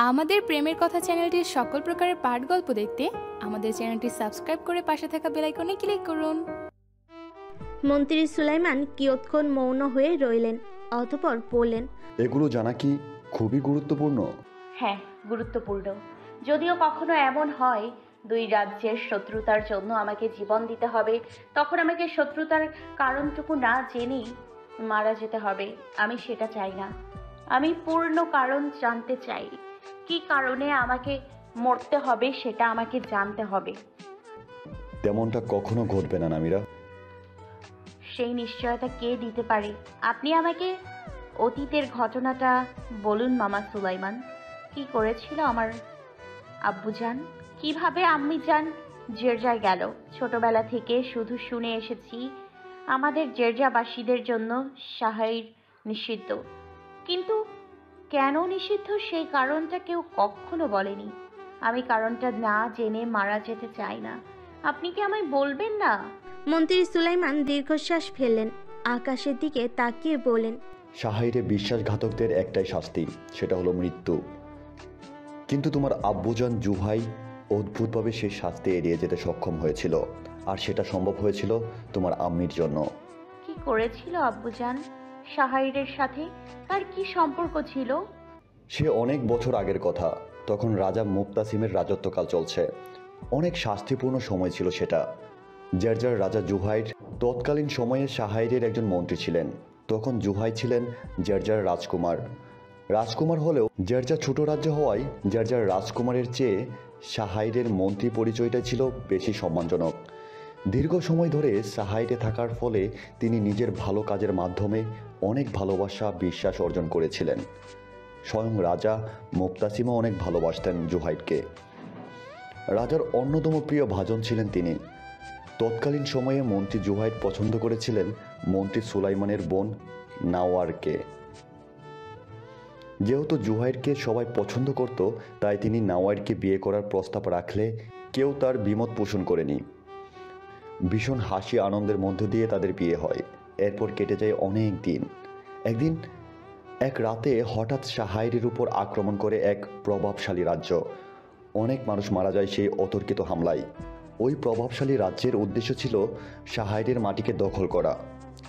আমাদের প্রেমের কথা চ্যানেলটির সকল প্রকারের পাঠ গল্প দেখতে আমাদের চ্যানেলটি সাবস্ক্রাইব করে পাশে থাকা বেল আইকনে ক্লিক করুন। মন্ত্রী সুলাইমান কিয়ৎক্ষণ মৌন হয়ে রইলেন, অতঃপর বললেন, এগুলো জানা কি খুবই গুরুত্বপূর্ণ? হ্যাঁ, গুরুত্বপূর্ণ। যদিও কখনো এমন হয় দুই রাজ্যের শত্রুতার জন্য আমাকে জীবন দিতে হবে, তখন আমাকে শত্রুতার কারণটুকু না জেনেই মারা যেতে হবে। আমি সেটা চাই না। আমি পূর্ণ কারণ জানতে চাই। কি কারণে আমাকে মরতে হবে সেটা আমাকে জানতে হবে। তেমনটা কখনো ঘটবে না নামিরা। সেই নিশ্চয়তা কে দিতে পারে? আপনি আমাকে অতীতের ঘটনাটা বলুন মামা সুলাইমান। কি করেছিল আমার আব্বুজান? কিভাবে আম্মিজান জেরজায় গেল? ছোটবেলা থেকে শুধু শুনে এসেছি আমাদের জেরজাবাসীদের জন্য সাহাইর নিষিদ্ধ, কিন্তু কেন নিষিদ্ধ সেই কারণটা কেউ কখনো বলেনি। আমি কারণটা না জেনে মারা যেতে চাই না। আপনি কি আমায় বলবেন না? মন্ত্রী সুলাইমান দীর্ঘশ্বাস ফেললেন, আকাশের দিকে তাকিয়ে বললেন, সাহাইরে বিশ্বাসঘাতকদের একটাই শাস্তি, সেটা হলো মৃত্যু। কিন্তু তোমার আব্বুজান জুহাই অদ্ভুতভাবে সেই শাস্তি এড়িয়ে যেতে সক্ষম হয়েছিল, আর সেটা সম্ভব হয়েছিল তোমার আম্মির জন্য। কি করেছিল আব্বুজান সাহাইরের সাথে? তার কি সম্পর্ক ছিল? সে অনেক বছর আগের কথা। তখন রাজা মুক্তাসিমের রাজত্বকাল চলছে। অনেক শাস্তিপূর্ণ সময় ছিল সেটা। জেরজার রাজা জুহাইর তৎকালীন সময়ে সাহাইরের একজন মন্ত্রী ছিলেন। তখন জুহাই ছিলেন জেরজার রাজকুমার। রাজকুমার হলেও জেরজা ছোট রাজ্য হওয়ায় জেরজার রাজকুমারের চেয়ে সাহাইরের মন্ত্রী পরিচয়টা ছিল বেশি সম্মানজনক। দীর্ঘ সময় ধরে সাহাইরে থাকার ফলে তিনি নিজের ভালো কাজের মাধ্যমে অনেক ভালোবাসা বিশ্বাস অর্জন করেছিলেন। স্বয়ং রাজা মুক্তাসিমও অনেক ভালোবাসতেন জুহাইরকে। রাজার অন্যতম প্রিয় ভাজন ছিলেন তিনি। তৎকালীন সময়ে মন্ত্রী জুহাইর পছন্দ করেছিলেন মন্ত্রী সুলাইমানের বোন নাওয়ারকে। যেহেতু জুহাইরকে সবাই পছন্দ করত, তাই তিনি নাওয়ারকে বিয়ে করার প্রস্তাব রাখলে কেউ তার বিমত পোষণ করেনি। ভীষণ হাসি আনন্দের মধ্য দিয়ে তাদের বিয়ে হয়। এরপর কেটে যায় অনেক দিন। একদিন এক রাতে হঠাৎ সাহাইরের উপর আক্রমণ করে এক প্রভাবশালী রাজ্য। অনেক মানুষ মারা যায় সেই অতর্কিত হামলায়। ওই প্রভাবশালী রাজ্যের উদ্দেশ্য ছিল সাহাইরের মাটিকে দখল করা,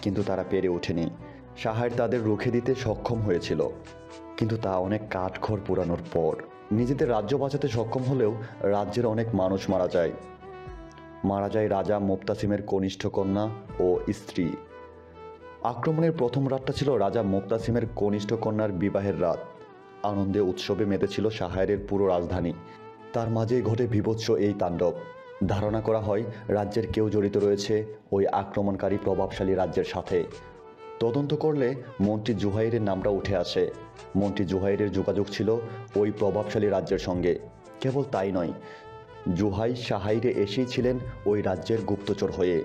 কিন্তু তারা পেরে ওঠেনি। সাহাইর তাদের রুখে দিতে সক্ষম হয়েছিল, কিন্তু তা অনেক কাঠখড় পোড়ানোর পর। নিজেদের রাজ্য বাঁচাতে সক্ষম হলেও রাজ্যের অনেক মানুষ মারা যায় রাজা মুক্তাসিমের কনিষ্ঠ কন্যা ও স্ত্রী। আক্রমণের প্রথম রাতটা ছিল রাজা মুক্তাসিমের কনিষ্ঠ কন্যার বিবাহের রাত। আনন্দে উৎসবে মেতেছিল সাহাইরের পুরো রাজধানী। তার মাঝেই ঘটে বীভৎস এই তাণ্ডব। ধারণা করা হয় রাজ্যের কেউ জড়িত রয়েছে ওই আক্রমণকারী প্রভাবশালী রাজ্যের সাথে। তদন্ত করলে মন্ত্রী জুহাইরের নামটা উঠে আসে। মন্ত্রী জুহাইরের যোগাযোগ ছিল ওই প্রভাবশালী রাজ্যের সঙ্গে। কেবল তাই নয়, জুহাই সাহাইরে এসেই ছিলেন ওই রাজ্যের গুপ্তচর হয়ে।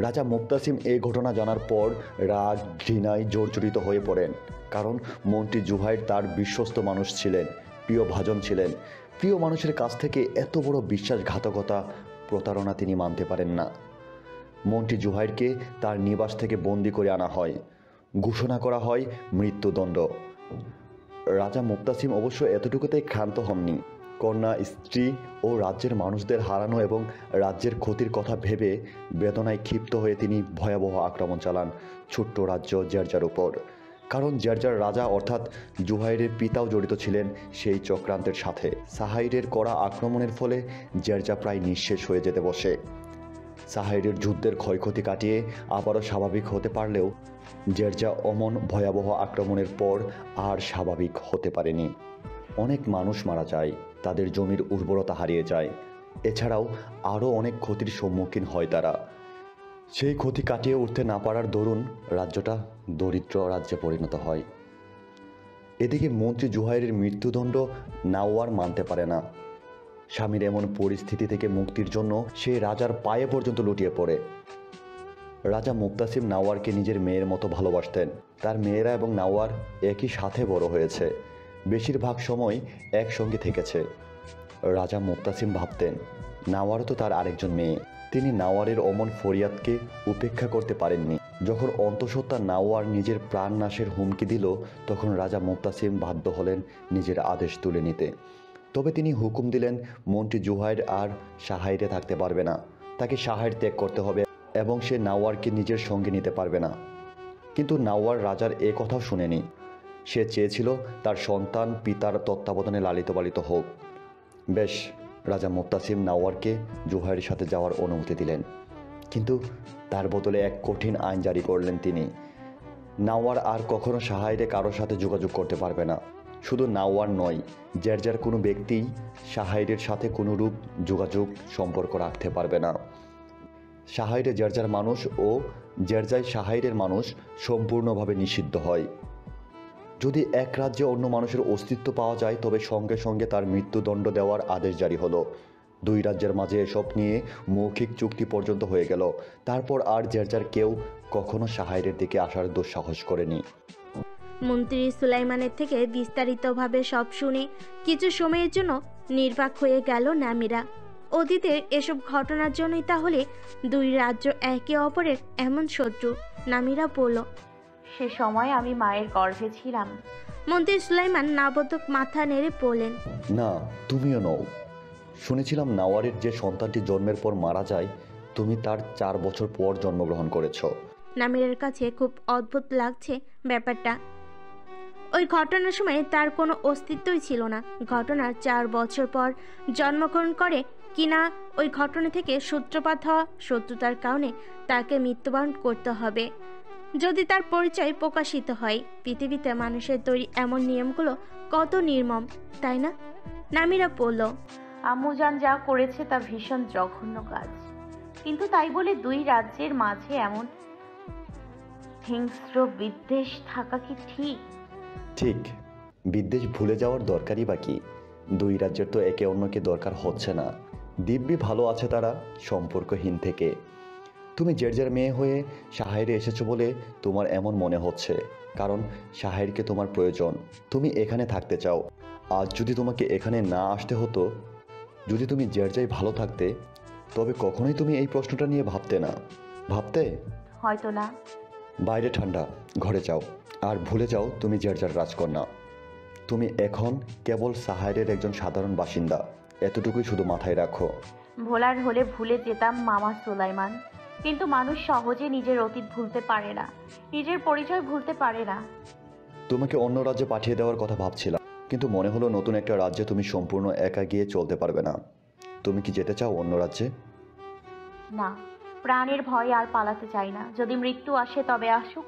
রাজা মুক্তাসিম এই ঘটনা জানার পর রাগ ঘৃণায় জর্জরিত হয়ে পড়েন, কারণ মন্ত্রী জুহাইর তার বিশ্বস্ত মানুষ ছিলেন, প্রিয় ভাজন ছিলেন। প্রিয় মানুষের কাছ থেকে এত বড় বিশ্বাসঘাতকতা, প্রতারণা তিনি মানতে পারেন না। মন্ত্রী জুহাইরকে তার নিবাস থেকে বন্দি করে আনা হয়। ঘোষণা করা হয় মৃত্যুদণ্ড। রাজা মুক্তাসিম অবশ্য এতটুকুতেই ক্ষান্ত হননি। কন্যা, স্ত্রী ও রাজ্যের মানুষদের হারানো এবং রাজ্যের ক্ষতির কথা ভেবে বেদনায় ক্ষিপ্ত হয়ে তিনি ভয়াবহ আক্রমণ চালান ছোট্ট রাজ্য জেরজার উপর। কারণ জেরজার রাজা অর্থাৎ জুহাইরের পিতাও জড়িত ছিলেন সেই চক্রান্তের সাথে। সাহাইরের কড়া আক্রমণের ফলে জেরজা প্রায় নিঃশেষ হয়ে যেতে বসে। সাহাইরের যুদ্ধের ক্ষয়ক্ষতি কাটিয়ে আবারও স্বাভাবিক হতে পারলেও জেরজা অমন ভয়াবহ আক্রমণের পর আর স্বাভাবিক হতে পারেনি। অনেক মানুষ মারা যায়, তাদের জমির উর্বরতা হারিয়ে যায়। এছাড়াও আরও অনেক ক্ষতির সম্মুখীন হয় তারা। সেই ক্ষতি কাটিয়ে উঠতে না পারার দরুন রাজ্যটা দরিদ্র রাজ্যে পরিণত হয়। এদিকে মন্ত্রী জুহাইরের মৃত্যুদণ্ড নাওয়ার মানতে পারে না। স্বামীর এমন পরিস্থিতি থেকে মুক্তির জন্য সে রাজার পায়ে পর্যন্ত লুটিয়ে পড়ে। রাজা মুক্তাসিম নাওয়ারকে নিজের মেয়ের মতো ভালোবাসতেন। তার মেয়েরা এবং নাওয়ার একই সাথে বড় হয়েছে, বেশিরভাগ সময় একসঙ্গে থেকেছে। রাজা মুক্তাসিম ভাবতেন নাওয়ারও তো তার আরেকজন মেয়ে। তিনি নাওয়ারের অমন ফরিয়াদকে উপেক্ষা করতে পারেননি। যখন অন্তঃসত্ত্বা নাওয়ার নিজের প্রাণ নাশের হুমকি দিল তখন রাজা মুবতাসিম বাধ্য হলেন নিজের আদেশ তুলে নিতে। তবে তিনি হুকুম দিলেন মন্ত্রী জুহাইর আর সাহাইরে থাকতে পারবে না, তাকে সাহাইর ত্যাগ করতে হবে এবং সে নাওয়ারকে নিজের সঙ্গে নিতে পারবে না। কিন্তু নাওয়ার রাজার এ কথাও শুনেনি। সে চেয়েছিল তার সন্তান পিতার তত্ত্বাবধানে লালিত পালিত হোক। বেশ, রাজা মুবতাসিম নাওয়ারকে জুহাইরের সাথে যাওয়ার অনুমতি দিলেন, কিন্তু তার বদলে এক কঠিন আইন জারি করলেন তিনি। নাওয়ার আর কখনো সাহাইরে কারোর সাথে যোগাযোগ করতে পারবে না। শুধু নাওয়ার নয়, যার কোনো ব্যক্তিই সাহাইরের সাথে কোনো রূপ যোগাযোগ সম্পর্ক রাখতে পারবে না। সাহাইরে যার মানুষ ও যাই সাহাইরের মানুষ সম্পূর্ণভাবে নিষিদ্ধ হয়। যদি এক রাজ্যে অন্য মানুষের অস্তিত্ব পাওয়া যায় তবে সঙ্গে সঙ্গে তার মৃত্যুদণ্ড দেওয়ার আদেশ জারি হলো। দুই রাজ্যের মাঝে এসব নিয়ে মৌখিক চুক্তি পর্যন্ত হয়ে গেল। তারপর আর যার কেউ কখনো সাহাইরের দিকে আসার দুঃসাহস করেনি। মন্ত্রী সুলাইমানের থেকে বিস্তারিতভাবে সব শুনে কিছু সময়ের জন্য নির্বাক হয়ে গেল নামিরা। অতীতের এসব ঘটনার জন্যই তাহলে দুই রাজ্য একে অপরের এমন শত্রু? নামিরা বলল। সে সময় আমি মায়ের গর্ভে ছিলাম। মন্ত্রী সুলাইমান নাবোধক মাথা নেড়ে বললেন, না, তুমিও নও। শুনেছিলাম নাওয়ারের যে সন্তানটি জন্মের পর মারা যায় তুমি তার 4 বছর পর জন্মগ্রহণ করেছ। নামিরার কাছে খুব অদ্ভুত লাগছে ব্যাপারটা। ওই ঘটনার সময় তার কোনো অস্তিত্বই ছিল না। ঘটনার 4 বছর পর জন্মগ্রহণ করে কিনা ওই ঘটনা থেকে সূত্রপাত হওয়া শত্রুতার কারণে তাকে মৃত্যুবরণ করতে হবে। যদি তার পরিচয় প্রকাশিত হয়, পৃথিবীতে মানুষের তৈরি এমন নিয়মগুলো কত নির্মম, তাই না? নামিরা বলল, আম্মুজান যা করেছে তা ভীষণ জঘন্য কাজ, কিন্তু তাই বলে দুই রাজ্যের মাঝে এমন হিংস্র বিদ্বেষ থাকা কি ঠিক? ঠিক, বিদ্বেষ ভুলে যাওয়ার দরকারই বা কি? দুই রাজ্যের তো একে অন্যকে দরকার হচ্ছে না। দিব্যি ভালো আছে তারা সম্পর্কহীন থেকে। তুমি যার মেয়ে হয়ে সাহাইরে এসেছো বলে তোমার এমন মনে হচ্ছে, কারণ সাহাইরকে তোমার প্রয়োজন। তুমি এখানে থাকতে চাও। আজ যদি তোমাকে এখানে না আসতে হতো, যদি তুমি যাই ভালো থাকতে, তবে কখনোই তুমি এই প্রশ্নটা নিয়ে ভাবতে না। ভাবতে? হয়তো না। বাইরে ঠান্ডা, ঘরে যাও আর ভুলে যাও তুমি যার রাজকন্যা। তুমি এখন কেবল সাহাইরের একজন সাধারণ বাসিন্দা, এতটুকুই শুধু মাথায় রাখো। ভোলার হলে ভুলে যেতাম মামা সুলাইমান, কিন্তু মানুষ সহজে নিজের অতীত ভুলতে পারে না, নিজের পরিচয় ভুলতে পারে না। তোমাকে অন্য রাজ্যে পাঠিয়ে দেওয়ার কথা ভাবছিলাম, কিন্তু মনে হলো নতুন একটা রাজ্যে তুমি সম্পূর্ণ একা গিয়ে চলতে পারবে না। তুমি কি যেতে চাও অন্য রাজ্যে? না, প্রাণের ভয় আর পালাতে চাই না। যদি মৃত্যু আসে তবে আসুক,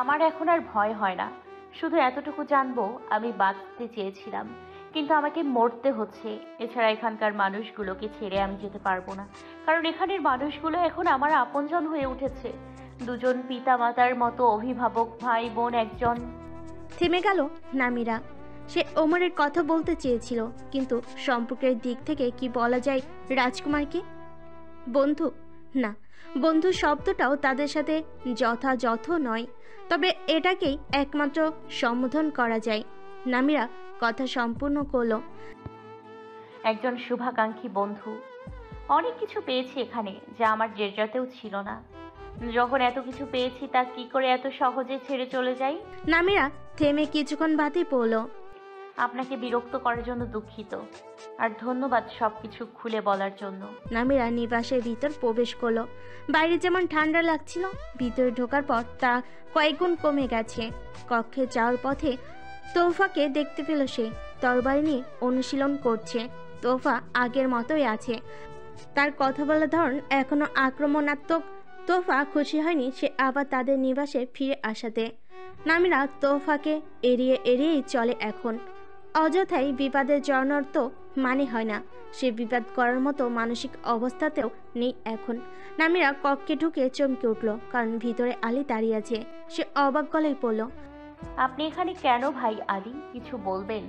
আমার এখন আর ভয় হয় না। শুধু এতটুকু জানবো, আমি বাঁচতে চেয়েছিলাম, কিন্তু আমাকে মরতে হচ্ছে। এছাড়া এখানকার মানুষগুলোকে ছেড়ে আমি যেতে পারবো না, কারণ এখানের মানুষগুলো এখন আমার আপনজন হয়ে উঠেছে। দুজন পিতা মাতার মতো অভিভাবক, ভাই বোন একজন। থেমে গেল নামিরা। সে ওমরের কথা বলতে চেয়েছিল, কিন্তু সম্পর্কের দিক থেকে কি বলা যায় রাজকুমারকে? বন্ধু? না, বন্ধু শব্দটাও তাদের সাথে যথাযথ নয়। তবে এটাকেই একমাত্র সম্বোধন করা যায়। নামিরা কথা সম্পূর্ণ করল। একজন শুভাকাঙ্ক্ষী বন্ধু। অনেক কিছু পেয়েছি এখানে, যা আমার জেরজাতেও ছিল না। যখন এত কিছু পেয়েছি, তা কি করে এত সহজে ছেড়ে চলে যাই? নামিরা থেমে কিছুক্ষণ বাদে পড়ল। আপনাকে বিরক্ত করার জন্য দুঃখিত, আর ধন্যবাদ সবকিছু খুলে বলার জন্য। নামিরা নিবাসের ভিতর প্রবেশ করলো। বাইরে যেমন ঠান্ডা লাগছিল, ভিতরে ঢোকার পর তা কয়েকগুণ কমে গেছে। কক্ষে যাওয়ার পথে তোফাকে দেখতে পেল। সে তরবারি নিয়ে অনুশীলন করছে। তোফা আগের মতোই আছে, তার কথা বলার ধরন এখনো আক্রমণাত্মক। তোফা খুশি হয়নি সে আবার তাদের নিবাসে ফিরে আসাতে। নামিরা তোফাকে এড়িয়েই চলে এখন। অযথাই বিবাদের জড়ানোর তো মানে হয় না। সে বিবাদ করার মতো মানসিক অবস্থাতেও নেই এখন। নামিরা কক্ষে ঢুকে চমকে উঠল, কারণ ভিতরে আলী দাঁড়িয়ে আছে। সে অবাক গলায় বলল, আপনি এখানে কেন ভাই আলী? কিছু বলবেন?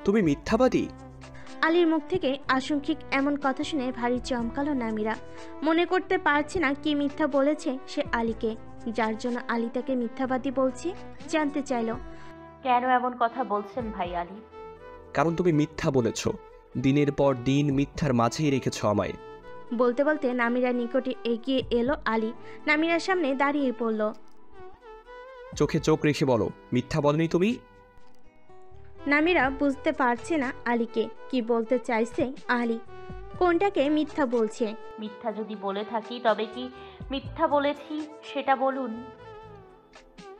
তুমি মিথ্যাবাদী? আলীর মুখ থেকে আশঙ্কিক এমন কথা শুনে ভারী চমকালো নামিরা। মনে করতে পারছে না কি মিথ্যা বলেছে সে আলীকে, যার জন্য আলী তাকে মিথ্যাবাদী বলছে। জানতে চাইল, কেন এমন কথা বলছেন ভাই আলী? কারণ তুমি মিথ্যা বলেছ। দিনের পর দিন মিথ্যার মাঝেই রেখেছ আমায়। বলতে বলতে নামিরার নিকটে এগিয়ে এলো আলী। নামিরার সামনে দাঁড়িয়ে পড়ল। চোখে চোখ রেখে বলো, মিথ্যা বলনি তুমি? নামিরা বুঝতে পারছে না আলীকে কি বলতে চাইছে। আলী কোনটাকে মিথ্যা বলছে? মিথ্যা যদি বলে থাকি তবে কি মিথ্যা বলেছি সেটা বলুন।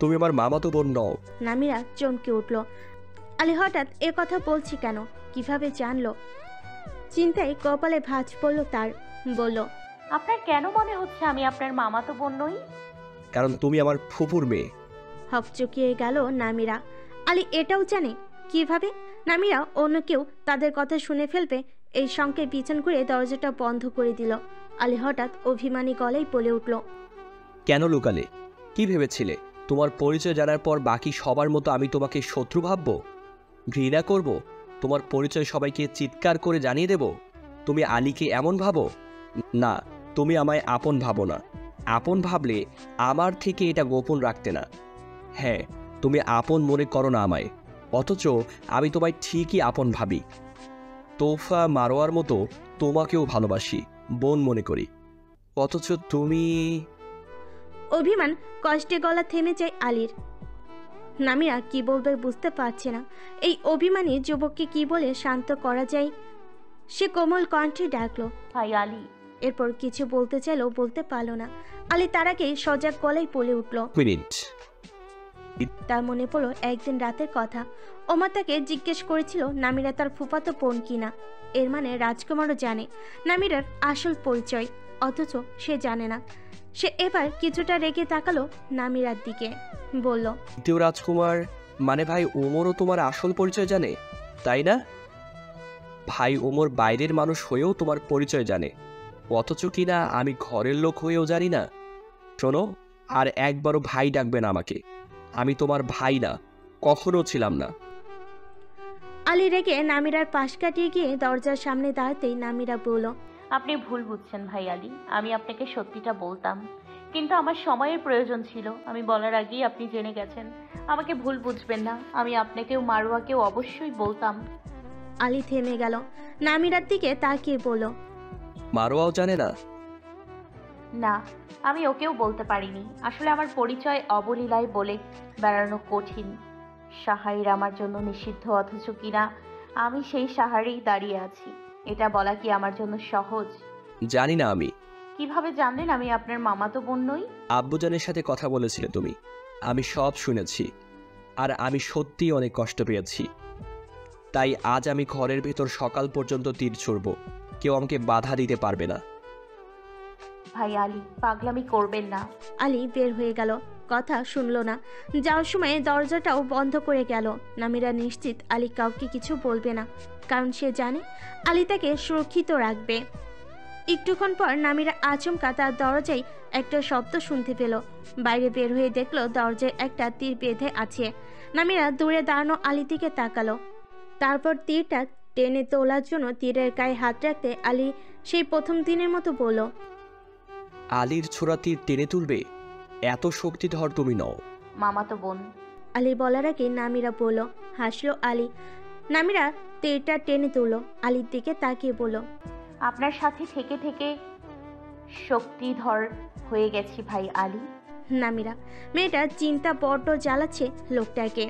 তুমি আমার মামাতো বোন নও। নামিরা চমকে উঠল। আলী হঠাৎ এ কথা বলছি কেন? কিভাবে জানলো? চিন্তায় কপালে ভাঁজ পড়ল তার। বলল, আপনার কেন মনে হচ্ছে আমি আপনার মামাতো বোন নই? কারণ তুমি আমার ফুপুর মেয়ে। হকচকিয়ে গেল নামিরা। আলী এটাও জানে? কিভাবে? নামিরা অন্য কেউ তাদের কথা শুনে ফেলবে এই শঙ্কে পিছন ঘুরে দরজাটা বন্ধ করে দিল। আলী হঠাৎ অভিমানী গলায় বলে উঠল, কেন লুকালে? কি ভেবেছিলে তোমার পরিচয় জানার পর বাকি সবার মতো আমি তোমাকে শত্রু ভাববো, ঘৃণা করব, তোমার পরিচয় সবাইকে চিৎকার করে জানিয়ে দেব? তুমি আলীকে এমন ভাবো? না, তুমি আমায় আপন ভাবো না। আপন ভাবলে আমার থেকে এটা গোপন রাখতে না। হ্যাঁ, তুমি আপন মনে করো না আমায়, অথচ আমি তোমায় ঠিকই আপন ভাবি। তোফা মারোয়ার মতো তোমাকেও ভালোবাসি, বোন মনে করি, অথচ তুমি। অভিমান কষ্টে গলা থেমে যায় আলীর। নামিরা কি বলবে বুঝতে পারছে না। এই অভিমানী যুবককে কি বলে শান্ত করা যায়? সে কোমল কণ্ঠে ডাকলো, ভাই আলী। এরপর কিছু বলতে চাইলেও বলতে পারল না। আলী তার আগেই সজাগ গলায় বলে উঠল। মিনিট। তার মনে পড়ল একদিন রাতের কথা। ওমর তাকে জিজ্ঞেস করেছিল নামিরা তার ফুফাতো বোন কিনা। এর মানে রাজকুমারও জানে নামিরার আসল পরিচয়, অথচ সে জানে না। সে এবার কিছুটা রেগে তাকালো নামিরার দিকে। বলল, দ্বিতীয় রাজকুমার মানে ভাই ওমরও তোমার আসল পরিচয় জানে, তাই না? ভাই ওমর বাইরের মানুষ হয়েও তোমার পরিচয় জানে, অথচ কিনা আমি ঘরের লোক হয়েও জানি না। শোনো, আর একবারও ভাই ডাকবে না আমাকে। আমি তোমার ভাই না, কখনো ছিলাম না। আলী রেগে নামিরার পাশ কাটিয়ে গিয়ে দরজার সামনে দাঁড়াতেই নামিরা বলল, আপনি ভুল বুঝছেন ভাই আলী। আমি আপনাকে সত্যিটা বলতাম, কিন্তু আমার সময়ের প্রয়োজন ছিল। আমি বলার আগেই আপনি জেনে গেছেন। আমাকে ভুল বুঝবেন না, আমি আপনাকেও মারুয়াকেও অবশ্যই বলতাম। আলী থেমে গেল। নামিরার দিকে তাকিয়ে বলল, মারোয়াও জানে না? না, আমি ওকেও বলতে পারিনি। আসলে আমার পরিচয় অবলীলায় বলে বেড়ানো কঠিন। সাহারির আমার জন্য নিষিদ্ধ, অথচ কিনা আমি সেই সাহারেই দাঁড়িয়ে আছি। এটা বলা কি আমার জন্য সহজ? জানি না আমি। কিভাবে জানলেন আমি আপনার মামাতো বোন নই? আব্বুজানের সাথে কথা বলেছিলে তুমি, আমি সব শুনেছি। আর আমি সত্যিই অনেক কষ্ট পেয়েছি। তাই আজ আমি ঘরের ভেতর সকাল পর্যন্ত তীর ছুড়ব, কেউ আমাকে বাধা দিতে পারবে না। ভাই আলী, পাগলামি করবেন না। আলী বের হয়ে গেল, কথা শুনল না। যাওয়ার সময় দরজাটাও বন্ধ করে গেল। নামিরা নিশ্চিত আলী কাউকে কিছু বলবে না, কারণ সে জানে আলী তাকে সুরক্ষিত রাখবে। একটুক্ষণ পর নামিরা আচমকা তার দরজায় একটা শব্দ শুনতে পেল। বাইরে বের হয়ে দেখলো দরজায় একটা তীর বেঁধে আছে। নামিরা দূরে দাঁড়ানো আলীর দিকে তাকালো। তারপর তীরটা টেনে তোলার জন্য তীরের গায়ে হাত রাখতে আলী সেই প্রথম দিনের মতো বলল, আলীর ছোড়া তীর টেনে তুলবে? এত শক্তিধর তুমি নও। মামাতো বোন। আলী বলার আগে নামিরা বলল। হাসলো আলী। নামিরা তীরটা টেনে তুলল। আলীর দিকে তাকিয়ে বলল, আপনার সাথে থেকে থেকে শক্তিধর হয়ে গেছি ভাই আলী। নামিরা মেয়েটা চিন্তা বড্ড জ্বালাচ্ছে লোকটাকে।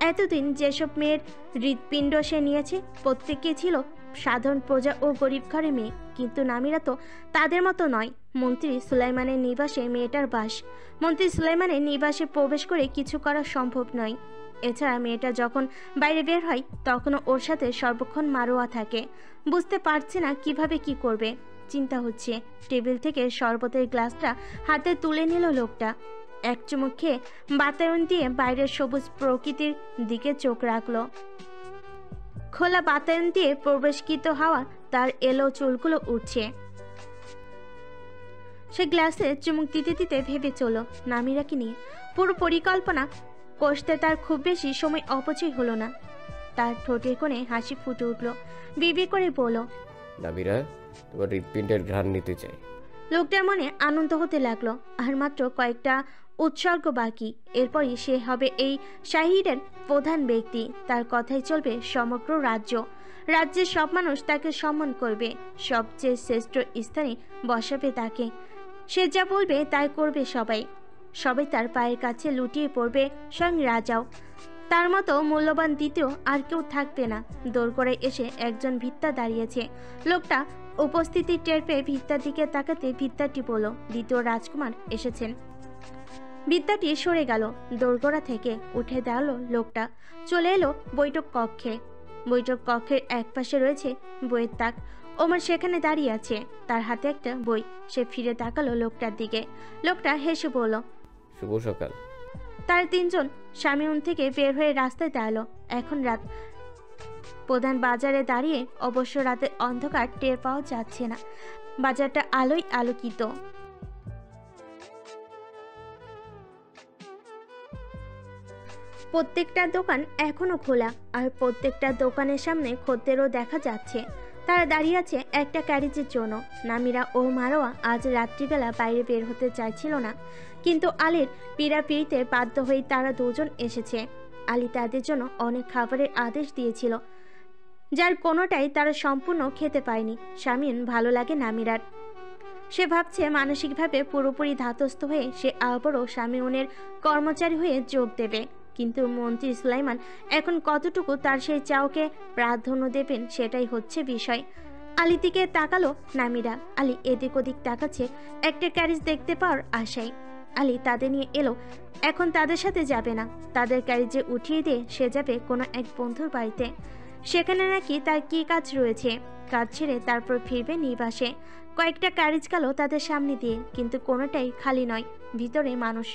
এতদিন যেসব মেয়ের হৃৎপিণ্ড সে নিয়েছে প্রত্যেকে ছিল সাধারণ প্রজা ও গরিব ঘরের মেয়ে, কিন্তু নামিরা তো তাদের মতো নয়। মন্ত্রী সুলাইমানের নিবাসে মেয়েটার বাস। মন্ত্রী সুলাইমানের নিবাসে প্রবেশ করে কিছু করা সম্ভব নয়। এছাড়া মেয়েটা যখন বাইরে বের হয় তখনও ওর সাথে সর্বক্ষণ মারোয়া থাকে। বুঝতে পারছে না কিভাবে কি করবে। চিন্তা হচ্ছে। টেবিল থেকে শরবতের গ্লাসটা হাতে তুলে নিল লোকটা। এক চুমুক খেয়ে বাতায়ন দিয়ে বাইরের সবুজ প্রকৃতির দিকে চোখ রাখলো। খোলা বাতায়ন দিয়ে প্রবেশকৃত হাওয়া তার এলো চুলগুলো উঠছে। সে গ্লাসে চুমুক দিতে দিতে ভেবে চলো নামিরাকে নিয়ে পুরো পরিকল্পনা কষতে তার খুব বেশি সময় অপচয় হলো না। তার ঠোঁটের কোণে হাসি ফুটে উঠল। বিবি করে বলল, নামিরা, তোমার হৃৎপিণ্ডের ঘ্রাণ নিতে চাই। লোকটার মনে আনন্দ হতে লাগলো। আর মাত্র কয়েকটা উৎসর্গ বাকি, এরপরই সে হবে এই শাহিরের প্রধান ব্যক্তি। তার কথাই চলবে সমগ্র রাজ্য। রাজ্যের সব মানুষ তাকে সম্মান করবে, সবচেয়ে শ্রেষ্ঠ স্থানে বসাবে তাকে। সে যা বলবে তাই করবে সবাই। সবাই তার পায়ের কাছে লুটিয়ে পড়বে, স্বয়ং রাজাও। তার মতো মূল্যবান দ্বিতীয় আর কেউ থাকবে না। দোরগোড়ায় এসে একজন ভিত্তা দাঁড়িয়েছে। লোকটা উপস্থিতি টের পেয়ে ভিত্তার দিকে তাকাতে ভিত্তাটি বলল, দ্বিতীয় রাজকুমার এসেছেন। ভিত্তাটি সরে গেল, দোরগোড়া থেকে উঠে দাঁড়ালো লোকটা, চলে এলো বৈঠক কক্ষে। বৈঠক কক্ষের একপাশে রয়েছে বইয়ের তাক। ওমর সেখানে দাঁড়িয়ে আছে, তার হাতে একটা বই। সে ফিরে তাকালো লোকটার দিকে। লোকটা হেসে বলল, শুভ সকাল। তার তিনজন শামিউন থেকে বের হয়ে রাস্তায় দাঁড়ালো। এখন রাত। প্রধান বাজারে দাঁড়িয়ে অবশ্য রাতের অন্ধকার টের পাওয়া যাচ্ছে না। বাজারটা আলোয় আলোকিত। প্রত্যেকটা দোকান এখনো খোলা, আর প্রত্যেকটা দোকানের সামনে খদ্দেরও দেখা যাচ্ছে। তারা দাঁড়িয়ে আছে একটা ক্যারেজের জন্য। নামিরা ও মারোয়া আজ রাত্রিবেলা বাইরে বের হতে চাইছিল না, কিন্তু আলীর পীড়াপিড়িতে বাধ্য হয়ে তারা দুজন এসেছে। আলী তাদের জন্য অনেক খাবারের আদেশ দিয়েছিল, যার কোনোটাই তারা সম্পূর্ণ খেতে পায়নি। শামিউন ভালো লাগে নামিরার। সে ভাবছে মানসিকভাবে পুরোপুরি ধাতস্থ হয়ে সে আবারও শামিউনের কর্মচারী হয়ে যোগ দেবে। কিন্তু মন্ত্রী সুলাইমান এখন কতটুকু তার সেই চাওকে প্রাধান্য দেবেন সেটাই হচ্ছে বিষয়। আলী দিকে তাকালো নামিরা। আলী এদিক ওদিক তাকাচ্ছে একটা ক্যারেজ দেখতে পাওয়ার আশায়। আলী তাদের নিয়ে এলো। এখন তাদের সাথে যাবে না, তাদের ক্যারেজে উঠিয়ে দিয়ে সে যাবে কোনো এক বন্ধুর বাড়িতে। সেখানে নাকি তার কি কাজ রয়েছে। কাজ ছেড়ে তারপর ফিরবে নিবাসে। কয়েকটা ক্যারেজ গেল তাদের সামনে দিয়ে, কিন্তু কোনোটাই খালি নয়, ভিতরে মানুষ।